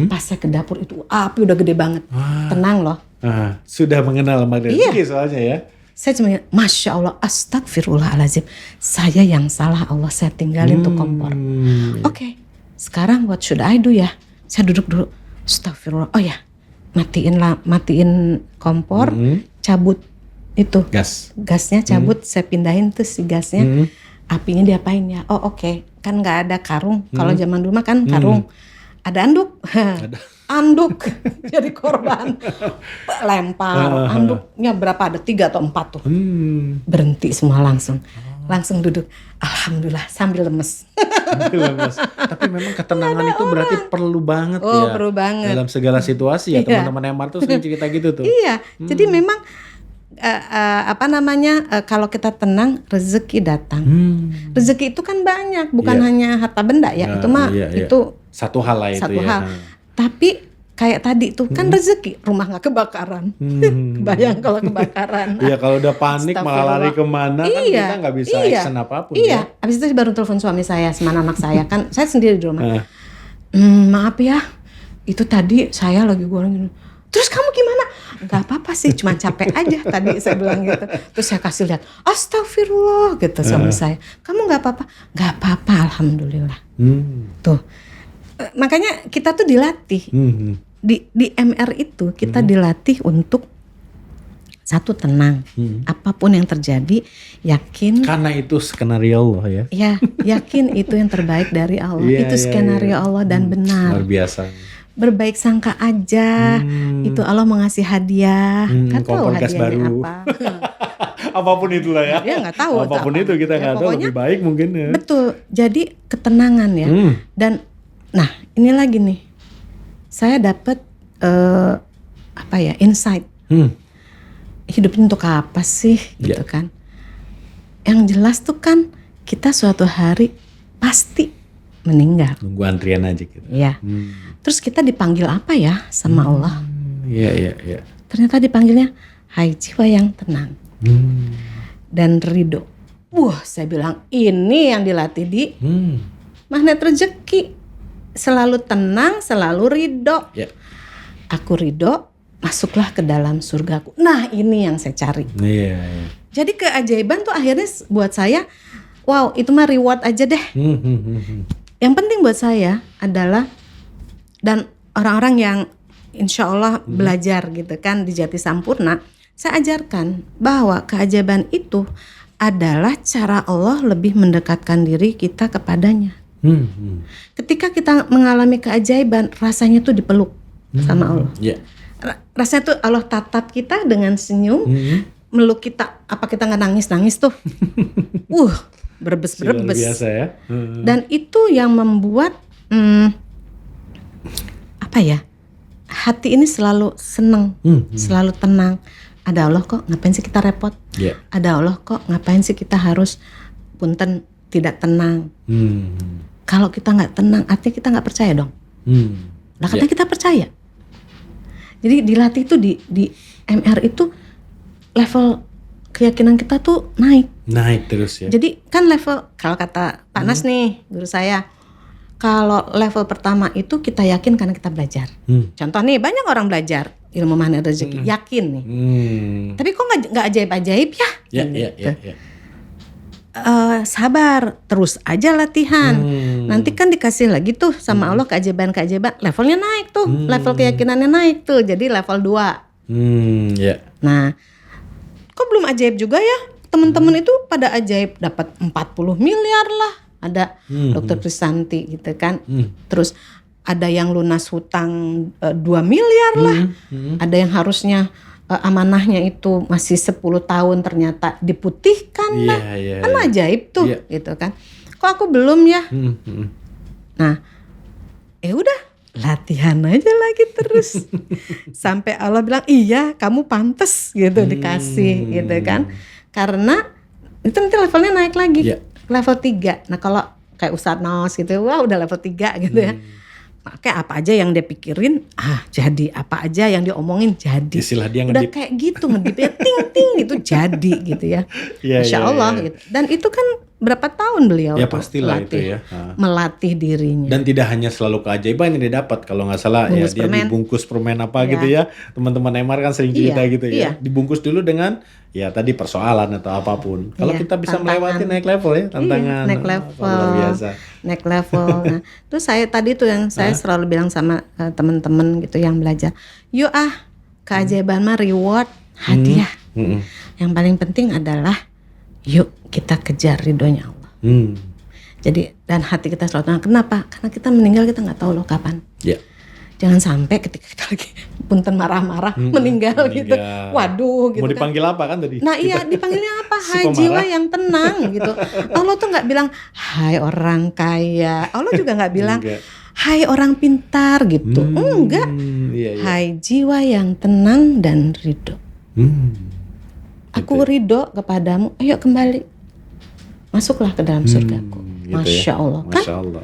Pas saya ke dapur itu api udah gede banget. Tenang loh. Sudah mengenal magnet rezeki soalnya ya. Saya cuma, Masya Allah, astagfirullahaladzim. Saya yang salah, Allah, saya tinggalin tuh kompor. Oke, sekarang what should I do ya? Saya duduk dulu, astagfirullah. Oh ya, matiin kompor, cabut itu. Gasnya cabut, saya pindahin tuh si gasnya. Apinya diapain ya? Oh oke, kan gak ada karung. Kalau zaman dulu mah kan karung. Ada anduk. Anduk jadi korban, lempar anduknya berapa, ada 3 atau 4 tuh, berhenti semua langsung duduk, alhamdulillah sambil lemes. Tapi memang ketenangan itu berarti perlu banget ya, perlu banget dalam segala situasi ya. Teman-teman Emar tuh sering cerita gitu tuh. Iya, jadi memang kalau kita tenang rezeki datang. Rezeki itu kan banyak, bukan hanya harta benda ya, itu mah itu satu hal lah itu. Satu hal. Tapi kayak tadi tuh kan rezeki, rumah nggak kebakaran. Bayang kalau kebakaran. Iya, kalau udah panik malah lari kemana kan kita nggak bisa action apapun ya. Abis itu baru telepon suami saya sama anak saya kan, saya sendiri di rumah. Maaf ya, itu tadi saya lagi goreng gini. Terus kamu gimana? Gak apa-apa sih, cuma capek aja tadi saya bilang gitu. Terus saya kasih lihat, astagfirullah gitu suami saya. Kamu gak apa-apa? Gak apa-apa, alhamdulillah. Tuh, makanya kita tuh dilatih. Di MR itu kita dilatih untuk satu, tenang. Apapun yang terjadi, yakin. Karena itu skenario Allah ya. Ya, yakin itu yang terbaik dari Allah. Itu skenario Allah dan benar. Luar biasa. Berbaik sangka aja. Itu Allah mau ngasih hadiah. Gak tahu hadiahnya baru. apa. Apapun itulah ya. Ya gak tahu. Apapun itu kita gak tahu, lebih baik mungkin ya. Betul. Jadi ketenangan ya. Dan nah ini lagi nih. Saya dapat insight. Hidup ini untuk apa sih gitu kan. Yang jelas tuh kan kita suatu hari pasti meninggal. Nunggu antrian aja gitu. Iya. Terus kita dipanggil apa ya sama Allah? Iya. Ternyata dipanggilnya hai jiwa yang tenang dan ridho. Wah, saya bilang ini yang dilatih di magnet rezeki. Selalu tenang, selalu ridho. Aku ridho, masuklah ke dalam surgaku. Nah, ini yang saya cari. Iya. Jadi keajaiban tuh akhirnya buat saya, wow, itu mah reward aja deh. Yang penting buat saya adalah, dan orang-orang yang insya Allah belajar gitu kan di Jati Sampurna, saya ajarkan bahwa keajaiban itu adalah cara Allah lebih mendekatkan diri kita kepadanya. Ketika kita mengalami keajaiban, rasanya tuh dipeluk sama Allah. Rasanya tuh Allah tatap kita dengan senyum, meluk kita. Apa kita nggak nangis tuh? Berebes. Biasa ya. Dan itu yang membuat hati ini selalu senang, selalu tenang. Ada Allah kok, ngapain sih kita repot? Ada Allah kok, ngapain sih kita harus punten tidak tenang? Kalau kita nggak tenang, artinya kita nggak percaya dong. Lah katanya kita percaya. Jadi dilatih itu di MR itu level keyakinan kita tuh naik terus ya. Jadi kan level, kalau kata Pak Nas nih, guru saya, kalau level pertama itu kita yakin karena kita belajar. Contoh nih, banyak orang belajar ilmu magnet rezeki, yakin nih. Tapi kok nggak ajaib-ajaib ya? Iya. Sabar, terus aja latihan. Nanti kan dikasih lagi tuh sama Allah keajaiban-keajaiban, levelnya naik tuh, level keyakinannya naik tuh, jadi level 2. Nah, kok belum ajaib juga ya? Teman-teman itu pada ajaib, dapat 40 miliar lah. Ada Dokter Krisanti gitu kan. Terus ada yang lunas hutang 2 miliar lah. Ada yang harusnya amanahnya itu masih 10 tahun ternyata diputihkan lah. Kan ajaib tuh gitu kan. Kok aku belum ya? Nah, udah latihan aja lagi terus. Sampai Allah bilang, iya kamu pantes gitu dikasih gitu kan. Karena itu nanti levelnya naik lagi. Level 3. Nah kalau kayak Ustadz Nos gitu, wah udah level 3 gitu ya. Makanya apa aja yang dia pikirin, jadi. Apa aja yang dia omongin, jadi. Istilah dia udah kayak gitu, ngedipnya ting-ting gitu, jadi gitu ya. Masya Allah gitu. Dan itu kan berapa tahun beliau ya pastilah itu ya. Melatih dirinya. Dan tidak hanya selalu keajaiban yang dia dapat. Kalau nggak salah bungkus dia dibungkus permen apa gitu ya. Teman-teman MR kan sering cerita gitu ya. Dibungkus dulu dengan tadi persoalan atau apapun. Kalau kita bisa melewati naik level ya, tantangan. Naik level. Luar biasa. Naik level. Nah, terus saya tadi tuh yang saya selalu bilang sama teman-teman gitu yang belajar. Yuk keajaiban mah reward, hadiah. Yang paling penting adalah yuk kita kejar ridhonya Allah. Jadi dan hati kita selalu tenang. Kenapa? Karena kita meninggal kita nggak tahu loh kapan. Jangan sampai ketika kita lagi punten marah-marah meninggal gitu. Waduh gitu. Mau dipanggil apa kan tadi? Nah dipanggilnya apa? Hai jiwa yang tenang gitu. Allah tuh nggak bilang hai orang kaya. Allah juga nggak bilang hai orang pintar gitu. Enggak. Hai jiwa yang tenang dan ridho. Aku ridho kepadamu. Ayo kembali. Masuklah ke dalam surgaku. Masya Allah. Masya Allah.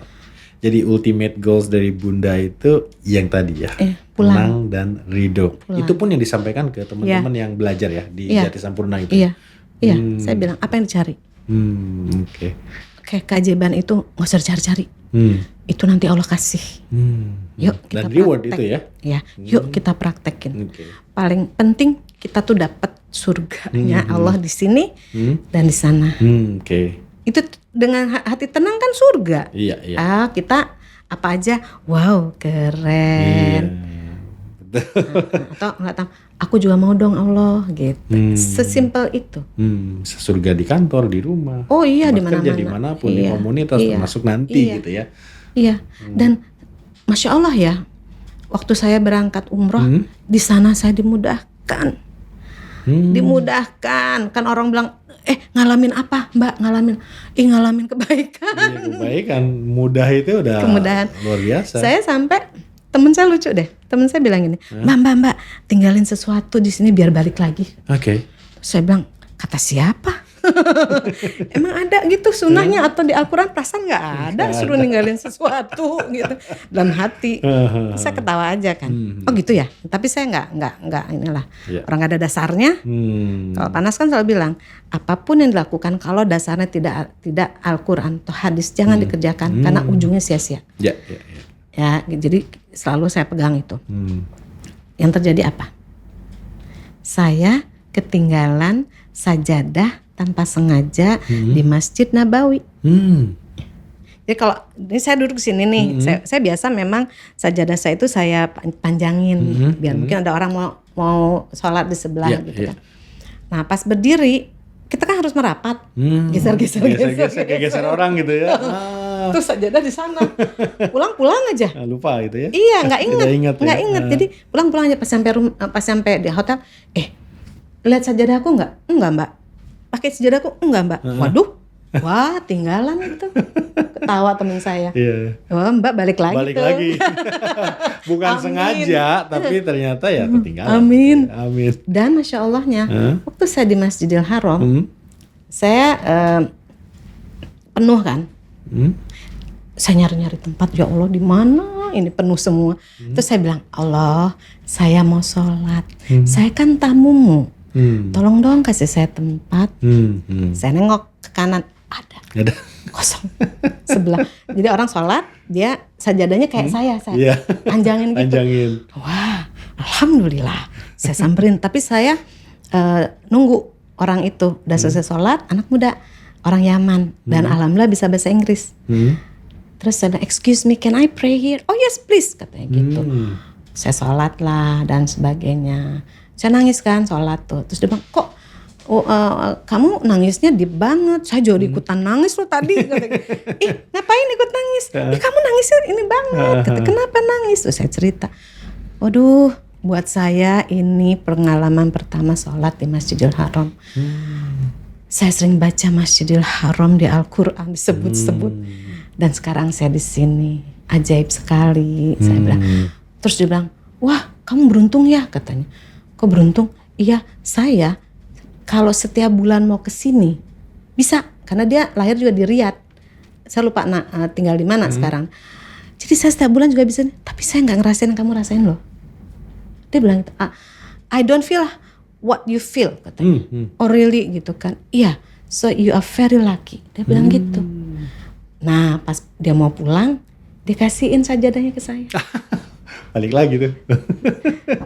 Jadi ultimate goals dari Bunda itu yang tadi ya, pulang. tenang dan ridho. Pulang. Itu pun yang disampaikan ke teman-teman yang belajar ya di Jati Sampurna itu. Iya, saya bilang apa yang dicari? Oke. Kayak keajaiban itu nggak usah dicari-cari. Itu nanti Allah kasih. Yuk kita Dan reward praktek. itu ya. Ya, yuk kita praktekin. Oke. Paling penting kita tuh dapat surganya Allah di sini dan di sana. Oke. Itu dengan hati tenang kan surga. Iya. Kita apa aja, wow keren. Atau nggak tahu, aku juga mau dong Allah gitu. Sesimpel itu. Surga di kantor, di rumah. Oh iya, di tempat kerja, mana-mana. dimanapun, di komunitas, termasuk nanti gitu ya. Iya. Dan Masya Allah ya, waktu saya berangkat umroh di sana saya dimudahkan. Dimudahkan. Kan orang bilang, ngalamin apa Mbak? Ngalamin kebaikan. Iya, kebaikan. Mudah itu udah Kemudahan. luar biasa. Saya sampai temen saya lucu deh. Temen saya bilang gini, Mbak, tinggalin sesuatu di sini biar balik lagi. Oke. Saya bilang, kata siapa? Emang ada gitu sunahnya atau di Al-Quran? Perasaan nggak ada suruh ninggalin sesuatu gitu dalam hati. Saya ketawa aja kan. Oh gitu ya. Tapi saya nggak inilah. Orang nggak ada dasarnya. Kalau Panas kan selalu bilang, apapun yang dilakukan kalau dasarnya tidak Al-Quran atau hadis jangan dikerjakan karena ujungnya sia-sia. Ya, jadi selalu saya pegang itu. Yang terjadi apa? Saya ketinggalan sajadah tanpa sengaja di Masjid Nabawi. Jadi kalau ini saya duduk sini nih, saya biasa memang sajadah saya itu saya panjangin biar mungkin ada orang mau sholat di sebelah gitu kan. Nah pas berdiri kita kan harus merapat, geser orang gitu ya. Terus sajadah di sana, pulang aja. Lupa gitu ya? Iya, nggak inget. Jadi pulang aja pas sampai di hotel. Lihat sajadahku nggak? Enggak Mbak. Pakai sajadahku? Enggak Mbak. Waduh, wah tinggalan itu. Ketawa temen saya. Wah Mbak balik lagi. Bukan sengaja, tapi ternyata ya ketinggalan. Amin. Amin. Dan Masya Allahnya, waktu saya di Masjidil Haram, saya penuh kan. Saya nyari tempat, ya Allah di mana ini penuh semua. Terus saya bilang, Allah, saya mau sholat. Saya kan tamumu. Tolong dong kasih saya tempat. Saya nengok ke kanan, ada. Kosong. Sebelah. Jadi orang sholat, dia sajadahnya kayak saya panjangin gitu. Wah, alhamdulillah. Saya samperin, tapi saya nunggu orang itu udah selesai sholat, anak muda, orang Yaman, dan alhamdulillah bisa bahasa Inggris. Terus saya bilang, excuse me, can I pray here? Oh yes please, katanya gitu. Saya sholat lah dan sebagainya. Saya nangis kan sholat tuh. Terus dia bilang, kok kamu nangisnya deep banget. Saya juga ikutan nangis loh tadi. Ngapain ikut nangis? Kamu nangisnya ini banget. Kata, kenapa nangis? Terus saya cerita. Waduh, buat saya ini pengalaman pertama sholat di Masjidil Haram. Saya sering baca Masjidil Haram di Al-Quran disebut-sebut. Dan sekarang saya di sini, ajaib sekali. Saya bilang. Terus dia bilang, wah kamu beruntung ya katanya. Kok beruntung? Iya, saya kalau setiap bulan mau ke sini bisa, karena dia lahir juga di Riyadh. Saya lupa tinggal di mana sekarang. Jadi saya setiap bulan juga bisa. Tapi saya nggak ngerasain yang kamu rasain loh. Dia bilang gitu, I don't feel what you feel katanya. Oh really gitu kan? Iya, so you are very lucky. Dia bilang gitu. Nah pas dia mau pulang, dikasihin sajadahnya ke saya. Balik lagi tuh.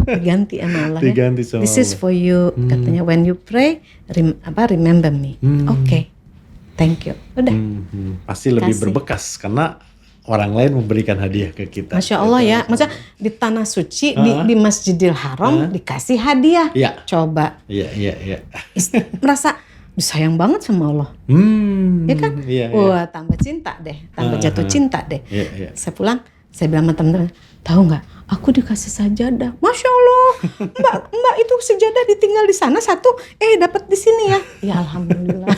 Diganti sama Allah. Diganti sama This is for you. Katanya when you pray, remember me. Oke. Thank you. Udah. Pasti lebih berbekas karena orang lain memberikan hadiah ke kita. Masya Allah ya. Maksudnya di tanah suci, di Masjidil Haram dikasih hadiah. Iya. Coba. Iya. Merasa disayang banget sama Allah. Ya kan? Iya. Wah tambah cinta deh. Tambah jatuh cinta deh. Iya. Saya pulang, saya bilang sama temen-temen, tahu nggak? Aku dikasih sajadah. Masya Allah, Mbak itu sajadah ditinggal di sana satu, dapat di sini ya. Ya alhamdulillah.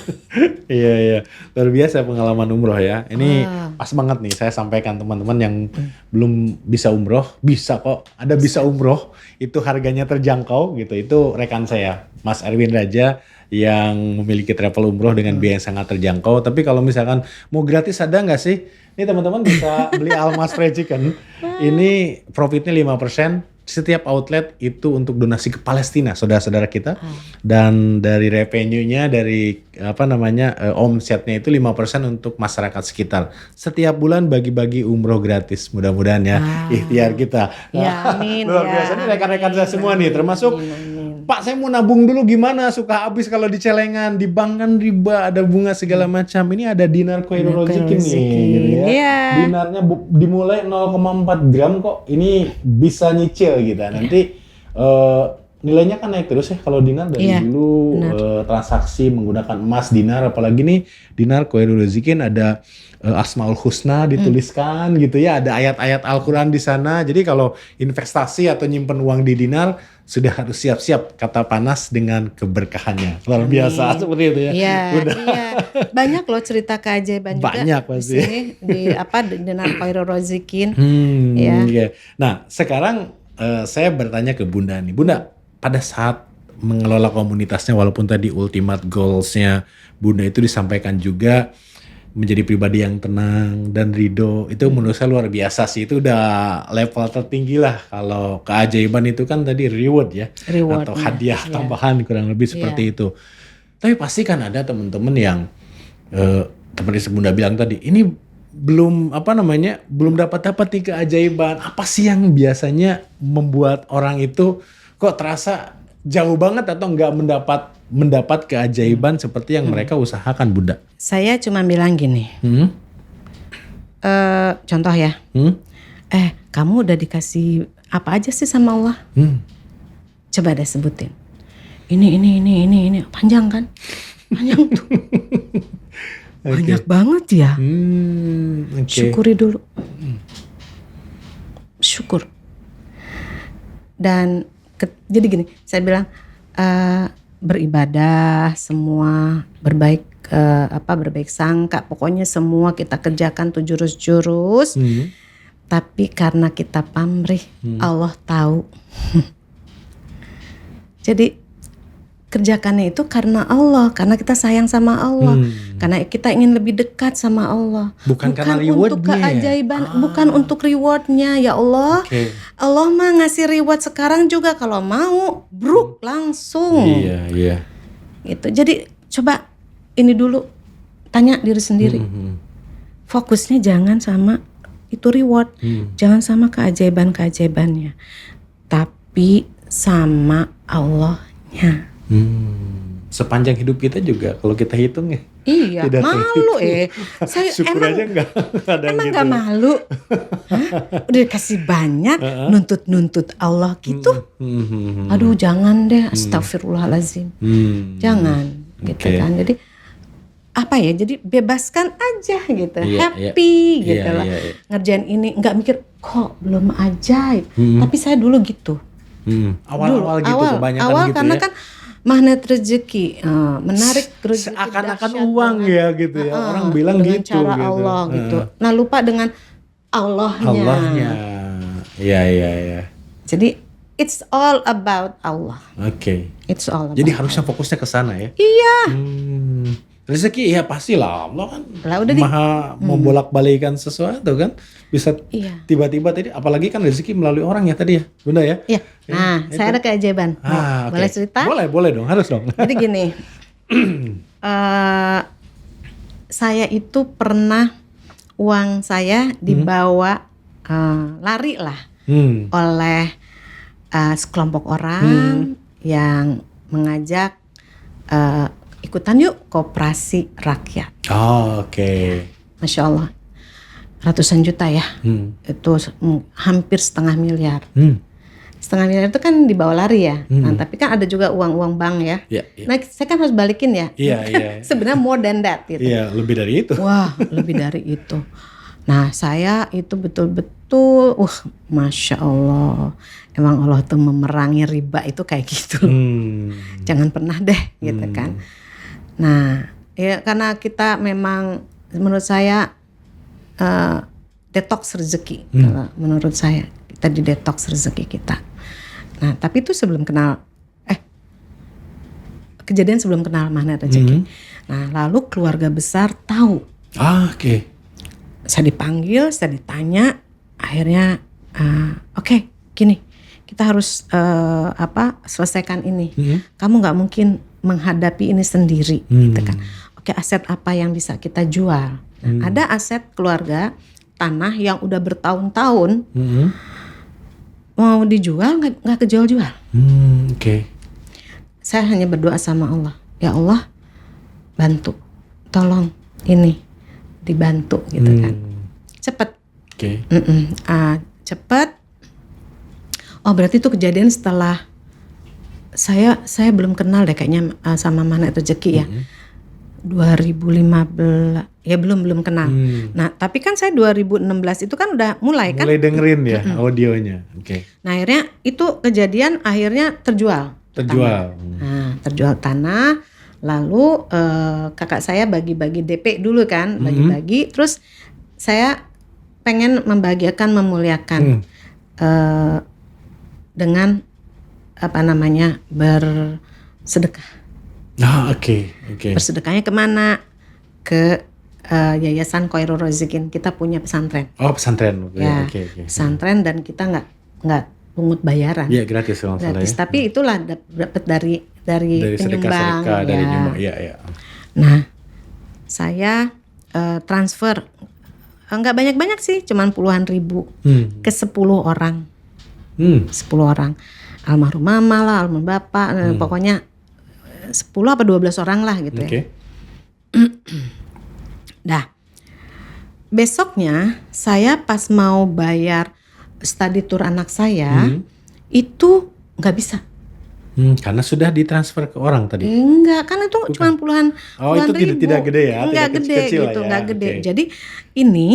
Iya. Luar biasa pengalaman umroh ya. Ini pas banget nih saya sampaikan teman-teman yang belum bisa umroh, bisa kok. Ada bisa umroh, itu harganya terjangkau gitu. Itu rekan saya, Mas Erwin Raja, yang memiliki travel umroh dengan biaya yang sangat terjangkau. Tapi kalau misalkan mau gratis ada nggak sih? Ini teman-teman bisa beli Almas Fried Chicken. Ini profitnya 5%. Setiap outlet itu untuk donasi ke Palestina, saudara-saudara kita. Dan dari revenue-nya, dari omsetnya itu 5% untuk masyarakat sekitar. Setiap bulan bagi-bagi umroh gratis. Mudah-mudahan ya ikhtiar kita. Ya, amin. Luar biasa. Ini rekan-rekan saya semua nih, termasuk Pak, saya mau nabung dulu gimana? Suka habis kalau di celengan, di bank kan riba, ada bunga segala macam. Ini ada dinar Khairul Rezekin nih, gitu ya. Iya. Dinarnya dimulai 0,4 gram kok. Ini bisa nyicil gitu. Nanti nilainya kan naik terus ya kalau dinar dari dulu transaksi menggunakan emas dinar, apalagi nih dinar Khairul Rezekin ada Asmaul Husna dituliskan gitu ya, ada ayat-ayat Al-Quran di sana. Jadi kalau investasi atau nyimpen uang di dinar sudah harus siap-siap kata panas dengan keberkahannya. Luar biasa seperti itu ya. Iya, iya. Banyak loh cerita keajaiban juga. Banyak pasti. Di dinar Khairul Rezekin. Iya. Nah, sekarang saya bertanya ke Bunda nih. Bunda, pada saat mengelola komunitasnya, walaupun tadi ultimate goals-nya Bunda itu disampaikan juga menjadi pribadi yang tenang dan ridho, itu menurut saya luar biasa sih. Itu udah level tertinggi lah. Kalau keajaiban itu kan tadi reward ya, atau hadiah tambahan kurang lebih seperti itu. Tapi pasti kan ada teman-teman yang seperti Bunda bilang tadi, ini belum belum dapat nih keajaiban. Apa sih yang biasanya membuat orang itu kok terasa jauh banget atau nggak mendapat keajaiban seperti yang mereka usahakan, Bunda? Saya cuma bilang gini, contoh ya, kamu udah dikasih apa aja sih sama Allah? Coba deh sebutin. Ini panjang kan? Panjang tuh. Banyak banget ya. Syukuri dulu. Syukur. Dan jadi gini, saya bilang beribadah semua, berbaik sangka, pokoknya semua kita kerjakan tuh jurus-jurus. Tapi karena kita pamrih, Allah tahu. Jadi kerjakannya itu karena Allah, karena kita sayang sama Allah, karena kita ingin lebih dekat sama Allah. Bukan karena rewardnya. Untuk keajaiban, bukan untuk rewardnya. Ya Allah, Allah mah ngasih reward sekarang juga, kalau mau bruk langsung. Iya. Gitu. Jadi coba ini dulu, tanya diri sendiri. Fokusnya jangan sama itu reward, jangan sama keajaiban-keajaibannya, tapi sama Allahnya. Sepanjang hidup kita juga kalau kita hitung ya. Iya, malu Saya syukur aja enggak ada emang gitu. gak malu. Udah dikasih banyak, nuntut Allah gitu. Aduh jangan deh, astagfirullahaladzim. Jangan gitu kan. Jadi apa ya, jadi bebaskan aja gitu, happy gitu lah. Ngerjain ini, gak mikir kok belum ajaib. Tapi saya dulu gitu. Awal-awal gitu kebanyakan awal gitu karena ya. kan magnet rezeki, menarik rezeki seakan-akan uang ya gitu ya. Orang bilang dengan gitu. cara gitu. Allah gitu. Nah lupa dengan Allahnya. Iya. Jadi it's all about Allah. Oke. It's all about Jadi harusnya fokusnya ke sana ya. Iya. Rezeki ya pastilah, Allah kan Lah, udah maha membolak-balikan sesuatu kan. Bisa tiba-tiba tadi, apalagi kan rezeki melalui orang ya tadi ya, Bunda ya. Iya. Nah, saya ada keajaiban. Boleh cerita? Boleh dong, harus dong. Jadi gini, saya itu pernah uang saya dibawa lari lah oleh sekelompok orang yang mengajak ikutan yuk koperasi rakyat. Oke. Masya Allah, ratusan juta ya, itu hampir setengah miliar. Setengah miliar itu kan dibawa lari ya. Nah, tapi kan ada juga uang-uang bank ya. Nah, saya kan harus balikin ya. Iya. Sebenarnya more than that gitu. Iya, lebih dari itu. Wah, lebih dari itu. Nah, saya itu betul-betul, Masya Allah. Emang Allah tuh memerangi riba itu kayak gitu. Jangan pernah deh gitu kan. Nah, ya karena kita memang menurut saya detox rezeki. Kalau menurut saya kita di detox rezeki kita. Nah, tapi itu sebelum kenal kejadian sebelum kenal magnet rezeki. Nah, lalu keluarga besar tahu. Oke. Saya dipanggil, saya ditanya, akhirnya oke, gini, kita harus selesaikan ini. Kamu nggak mungkin menghadapi ini sendiri, gitu kan. Oke, aset apa yang bisa kita jual? Nah, ada aset keluarga, tanah yang udah bertahun-tahun, mau dijual nggak kejual-jual. Oke. Saya hanya berdoa sama Allah, ya Allah, bantu, tolong ini dibantu, gitu kan. Cepet. Oke. Cepet. Oh, berarti itu kejadian setelah saya belum kenal deh kayaknya sama Magnet Rezeki ya. 2015 ya belum kenal. Nah, tapi kan saya 2016 itu kan udah mulai kan. Mulai dengerin ya audionya. Oke. Nah, akhirnya itu kejadian akhirnya terjual. Nah, terjual tanah. Lalu kakak saya bagi-bagi DP dulu kan, bagi-bagi. Terus saya pengen membahagiakan, memuliakan dengan bersedekah. Oke. Bersedekahnya kemana? Ke Yayasan Khairul Razikin. Kita punya pesantren. Oh, pesantren. Oke. Pesantren, dan kita nggak pungut bayaran. Iya, gratis kalau salah ya. Tapi itulah dapat dari penyumbang. Dari nyumbang. Iya. Nah, saya transfer nggak banyak-banyak sih, cuman puluhan ribu ke 10 orang. 10 orang. Almarhum mama lah, almarhum bapak, pokoknya 10 apa 12 orang lah gitu ya. Dah. Besoknya saya pas mau bayar study tour anak saya, itu nggak bisa. Karena sudah ditransfer ke orang tadi. Enggak, kan itu cuma puluhan itu ribu. tidak gede ya? Enggak tidak gede kecil gitu, ya? enggak gede. Jadi ini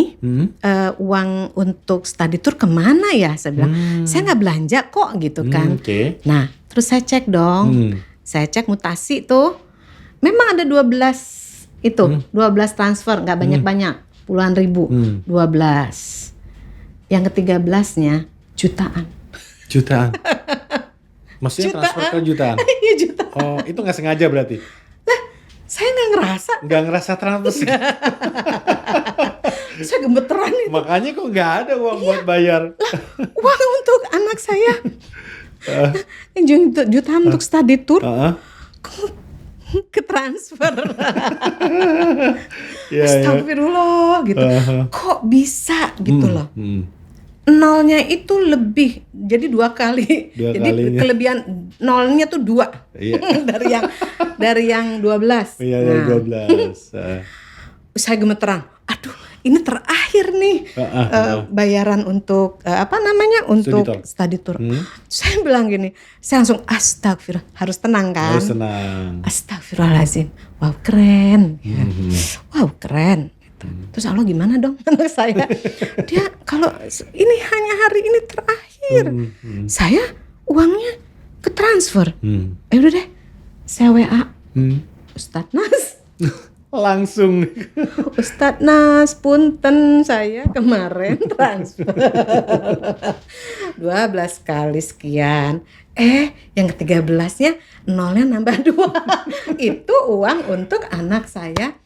uang untuk study tour kemana ya? Saya bilang, saya nggak belanja kok gitu kan. Nah, terus saya cek dong. Saya cek mutasi tuh. Memang ada 12 itu, 12 transfer, nggak banyak-banyak, puluhan ribu, 12. Yang ke-13-nya jutaan. Maksudnya transfer ke jutaan? Iya, jutaan. Oh, itu nggak sengaja berarti? Saya nggak ngerasa. Nggak ngerasa transfer? Saya gemeteran itu. Makanya kok nggak ada uang buat bayar? Lah, uang untuk anak saya. Jutaan untuk study tour. Ke transfer. Astagfirullah gitu. Kok bisa gitu loh. Nolnya itu lebih, jadi 2 kali. Jadi kelebihan nolnya tuh 2. dari yang 12. Iya, dari 12. Saya gemeteran. Aduh, ini terakhir nih bayaran untuk untuk study tour. Saya bilang gini, saya langsung astagfirullah, harus tenang kan? Harus tenang. Astagfirullahaladzim, wow keren, wow keren. Terus Allah gimana dong anak saya? Dia kalau ini hanya hari ini terakhir, saya uangnya ke transfer. Udah deh, saya WA Ustadz Nas. Langsung. Ustadz Nas, punten saya kemarin transfer 12 kali sekian. Yang ke-13-nya nolnya nambah 2. Itu uang untuk anak saya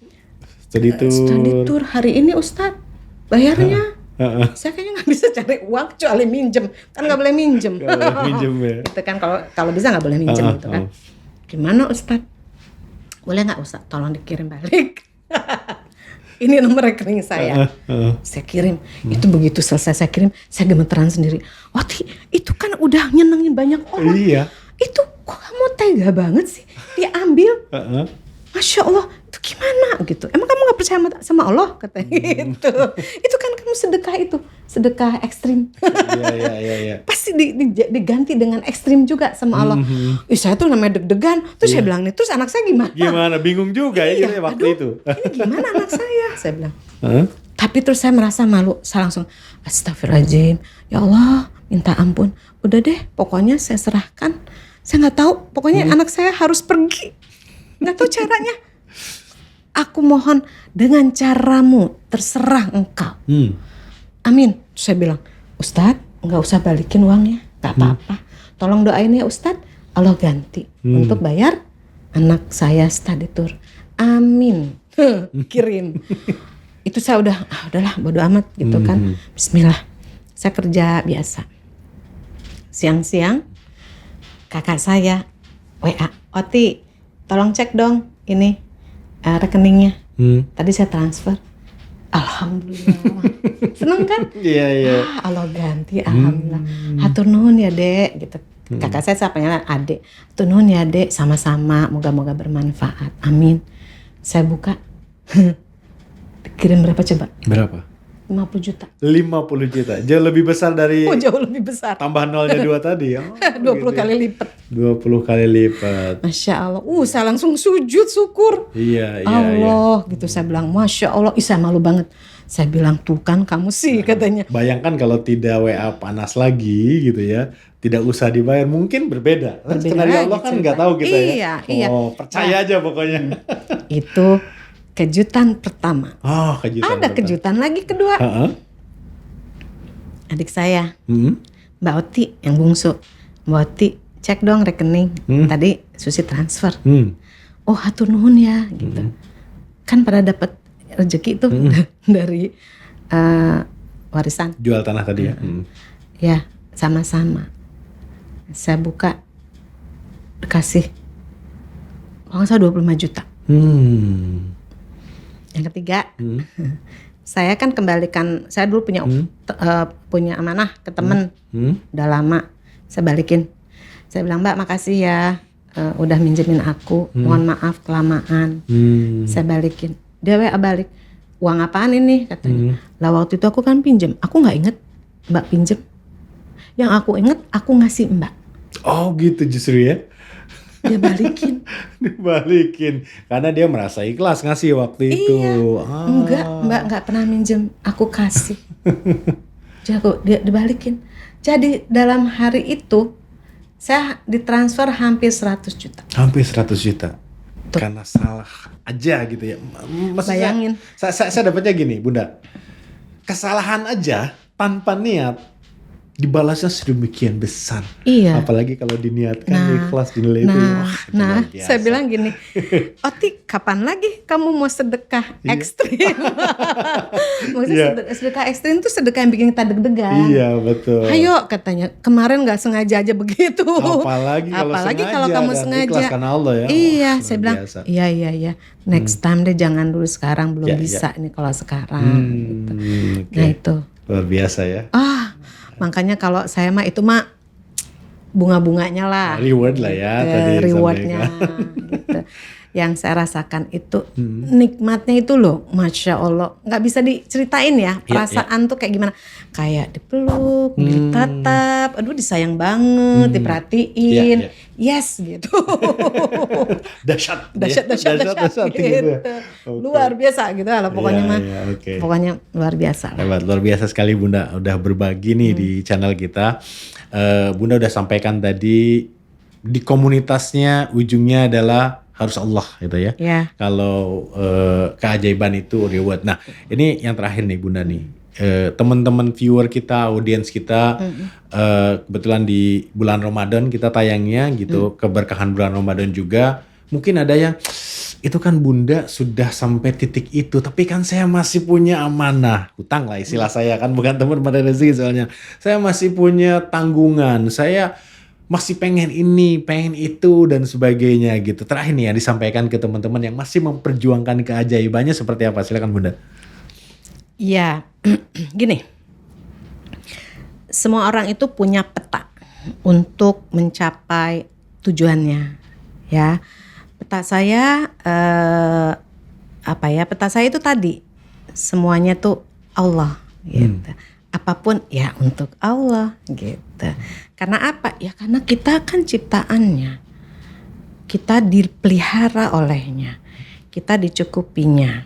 study tour hari ini Ustadz. Bayarnya saya kayaknya nggak bisa cari uang kecuali minjem. Kan nggak boleh minjem. Minjem ya. Itu kan kalau bisa nggak boleh minjem gitu kan. Gimana Ustadz? Boleh nggak Ustadz tolong dikirim balik? Ini nomor rekening saya. Saya kirim. Itu begitu selesai saya kirim, saya gemeteran sendiri. Wati, itu kan udah nyenengin banyak orang. Iya. Itu kok kamu tega banget sih? Diambil. Masya Allah, itu gimana gitu? Emang kamu nggak percaya sama Allah katanya gitu? Itu kan kamu sedekah ekstrim. Iya. Pasti diganti dengan ekstrim juga sama Allah. Saya tuh namanya deg-degan. Terus saya bilang nih, terus anak saya gimana? Gimana? Bingung juga ya waktu itu. Ini gimana anak saya bilang. Tapi terus saya merasa malu. Saya langsung astagfirullahaladzim. Ya Allah, minta ampun. Udah deh, pokoknya saya serahkan. Saya nggak tahu. Pokoknya anak saya harus pergi. Nggak tahu caranya. Aku mohon dengan caramu, terserah engkau. Amin. Saya bilang, Ustadz, nggak usah balikin uangnya, nggak apa-apa. Tolong doain ya Ustadz, Allah ganti untuk bayar anak saya study tour. Amin. Kirim. itu saya udahlah bodo amat gitu kan. Bismillah. Saya kerja biasa. Siang-siang kakak saya WA, Oti tolong cek dong ini rekeningnya. Tadi saya transfer. Alhamdulillah. Seneng kan? Iya. Allah ganti, alhamdulillah. Hatur nuhun ya dek gitu. Kakak saya panggilnya adek. Hatur nuhun ya dek, sama-sama, moga-moga bermanfaat. Amin. Saya buka. Kirim berapa coba? Berapa? 50 juta. 50 juta. Jauh lebih besar dari Jauh lebih besar. tambah nolnya 2 tadi ya. 20 kali lipat. 20 kali lipat. Masya Allah. Saya langsung sujud syukur. Iya. Allah gitu. Saya bilang Masya Allah. Saya malu banget. Saya bilang tuh kan kamu sih katanya. Bayangkan kalau tidak WA panas lagi gitu ya. Tidak usah dibayar. Mungkin berbeda. Karena Allah kan nggak tahu kita ya. Iya. Percaya aja pokoknya. Itu kejutan pertama. Kejutan Ada pertama. kejutan lagi kedua. Adik saya, Mbak Oti yang bungsu. Mbak Oti, cek dong rekening. Tadi Susi transfer. Oh hatur nuhun ya gitu. Kan pada dapat rezeki itu dari warisan. Jual tanah tadi ya. Ya, sama-sama. Saya buka dikasih kalau nggak salah 25 juta. Yang ketiga, saya kan kembalikan, saya dulu punya amanah ke temen, udah lama, saya balikin. Saya bilang Mbak makasih ya, udah minjemin aku, mohon maaf kelamaan, saya balikin. Dia balik, uang apaan ini katanya. Lah waktu itu aku kan pinjem, aku nggak inget Mbak pinjem. Yang aku inget aku ngasih Mbak. Oh gitu justru ya. Dia balikin. Dibalikin karena dia merasa ikhlas ngasih waktu itu. Enggak, Mbak nggak pernah minjem, aku kasih. Jago, dia dibalikin. Jadi dalam hari itu saya ditransfer hampir 100 juta. Hampir 100 juta. Tuh. Karena salah aja gitu ya. Maksudnya, bayangin. Saya dapatnya gini, Bunda. Kesalahan aja tanpa niat dibalasnya sedemikian besar. Iya. Apalagi kalau diniatkan ikhlas dinilai itu. Saya bilang gini, Oti kapan lagi kamu mau sedekah ekstrim? Maksudnya sedekah ekstrim itu sedekah yang bikin kita deg-degan. Iya betul. Ayo katanya, kemarin nggak sengaja aja begitu. Apalagi kalau kamu sengaja. Ikhlas karena Allah ya. Iya, saya bilang, iya. Next time deh jangan dulu sekarang belum bisa ini kalau sekarang. Gitu. Okay. Nah itu. Luar biasa ya. Makanya kalau saya mah itu mah bunga-bunganya lah. Reward lah ya tadi rewardnya gitu. Yang saya rasakan itu nikmatnya itu loh, Masya Allah. Nggak bisa diceritain ya perasaan tuh kayak gimana. Kayak dipeluk, ditatap, aduh disayang banget, diperhatiin. Yes gitu. Dahsyat gitu. Luar biasa gitu lah pokoknya mah. Pokoknya luar biasa. Hebat, luar biasa sekali Bunda udah berbagi nih di channel kita. Bunda udah sampaikan tadi di komunitasnya ujungnya adalah harus Allah gitu ya. Kalau keajaiban itu reward. Nah ini yang terakhir nih Bunda nih. Teman-teman viewer kita, audiens kita, kebetulan di bulan Ramadan kita tayangnya gitu, keberkahan bulan Ramadan juga. Mungkin ada yang itu kan Bunda sudah sampai titik itu, tapi kan saya masih punya amanah, hutang lah istilah saya kan, bukan teman pada rezeki soalnya. Saya masih punya tanggungan, saya masih pengen ini, pengen itu dan sebagainya gitu. Terakhir nih yang disampaikan ke teman-teman yang masih memperjuangkan keajaibannya seperti apa? Silakan Bunda. Ya, gini, semua orang itu punya peta untuk mencapai tujuannya, ya. Peta saya, peta saya itu tadi semuanya tuh Allah, gitu. Apapun ya untuk Allah, gitu. Karena apa? Ya karena kita kan ciptaannya, kita dipelihara olehnya, kita dicukupinya.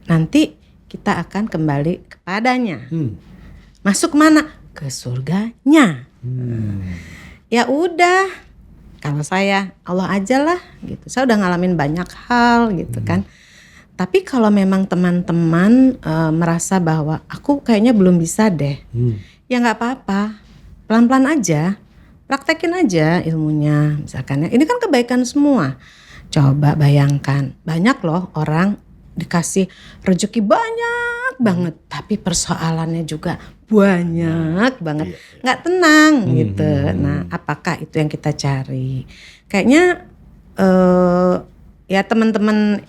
Nanti kita akan kembali kepadanya. Masuk mana? Ke surganya. Ya udah, kalau saya Allah aja lah gitu. Saya udah ngalamin banyak hal gitu kan. Tapi kalau memang teman-teman merasa bahwa aku kayaknya belum bisa deh. Ya gak apa-apa, pelan-pelan aja. Praktekin aja ilmunya misalkan ya. Ini kan kebaikan semua. Coba bayangkan, banyak loh orang dikasih rezeki banyak banget, tapi persoalannya juga banyak banget, nggak tenang gitu. Nah, apakah itu yang kita cari? Kayaknya ya teman-teman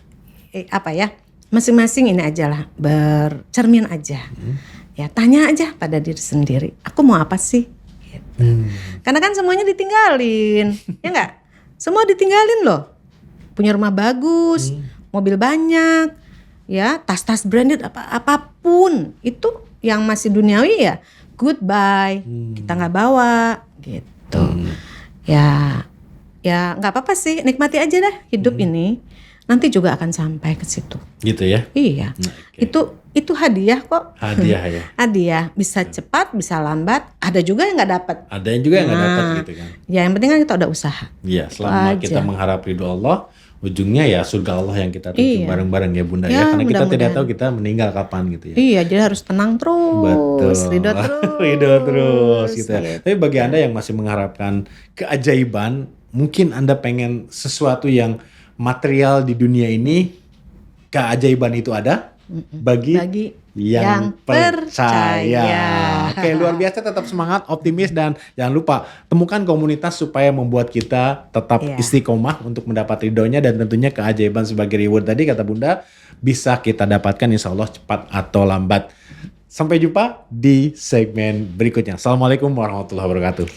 masing-masing ini aja lah, bercermin aja. Ya tanya aja pada diri sendiri, aku mau apa sih? Gitu. Karena kan semuanya ditinggalin, ya nggak? Semua ditinggalin loh. Punya rumah bagus, mobil banyak, ya tas-tas branded apapun itu yang masih duniawi ya goodbye, kita nggak bawa gitu. Ya nggak apa-apa sih, nikmati aja dah hidup ini. Nanti juga akan sampai ke situ. Gitu ya? Iya. Itu hadiah kok. Hadiah ya. Hadiah, bisa cepat, bisa lambat. Ada juga yang nggak dapat. Ada yang juga yang nggak dapat gitu kan. Ya yang penting kan kita udah usaha. Iya, selama kita mengharap ridho Allah, ujungnya ya surga Allah yang kita tuju bareng-bareng ya Bunda ya. Karena kita tidak tahu kita meninggal kapan gitu ya. Iya, jadi harus tenang terus. Betul. Ridho terus. Ridho terus gitu ya. Tapi bagi Anda yang masih mengharapkan keajaiban, mungkin Anda pengen sesuatu yang material di dunia ini, keajaiban itu ada bagi yang percaya. Oke, luar biasa, tetap semangat, optimis, dan jangan lupa temukan komunitas supaya membuat kita tetap istiqomah untuk mendapat ridhonya, dan tentunya keajaiban sebagai reward tadi kata Bunda bisa kita dapatkan insya Allah cepat atau lambat. Sampai jumpa di segmen berikutnya. Assalamualaikum warahmatullahi wabarakatuh.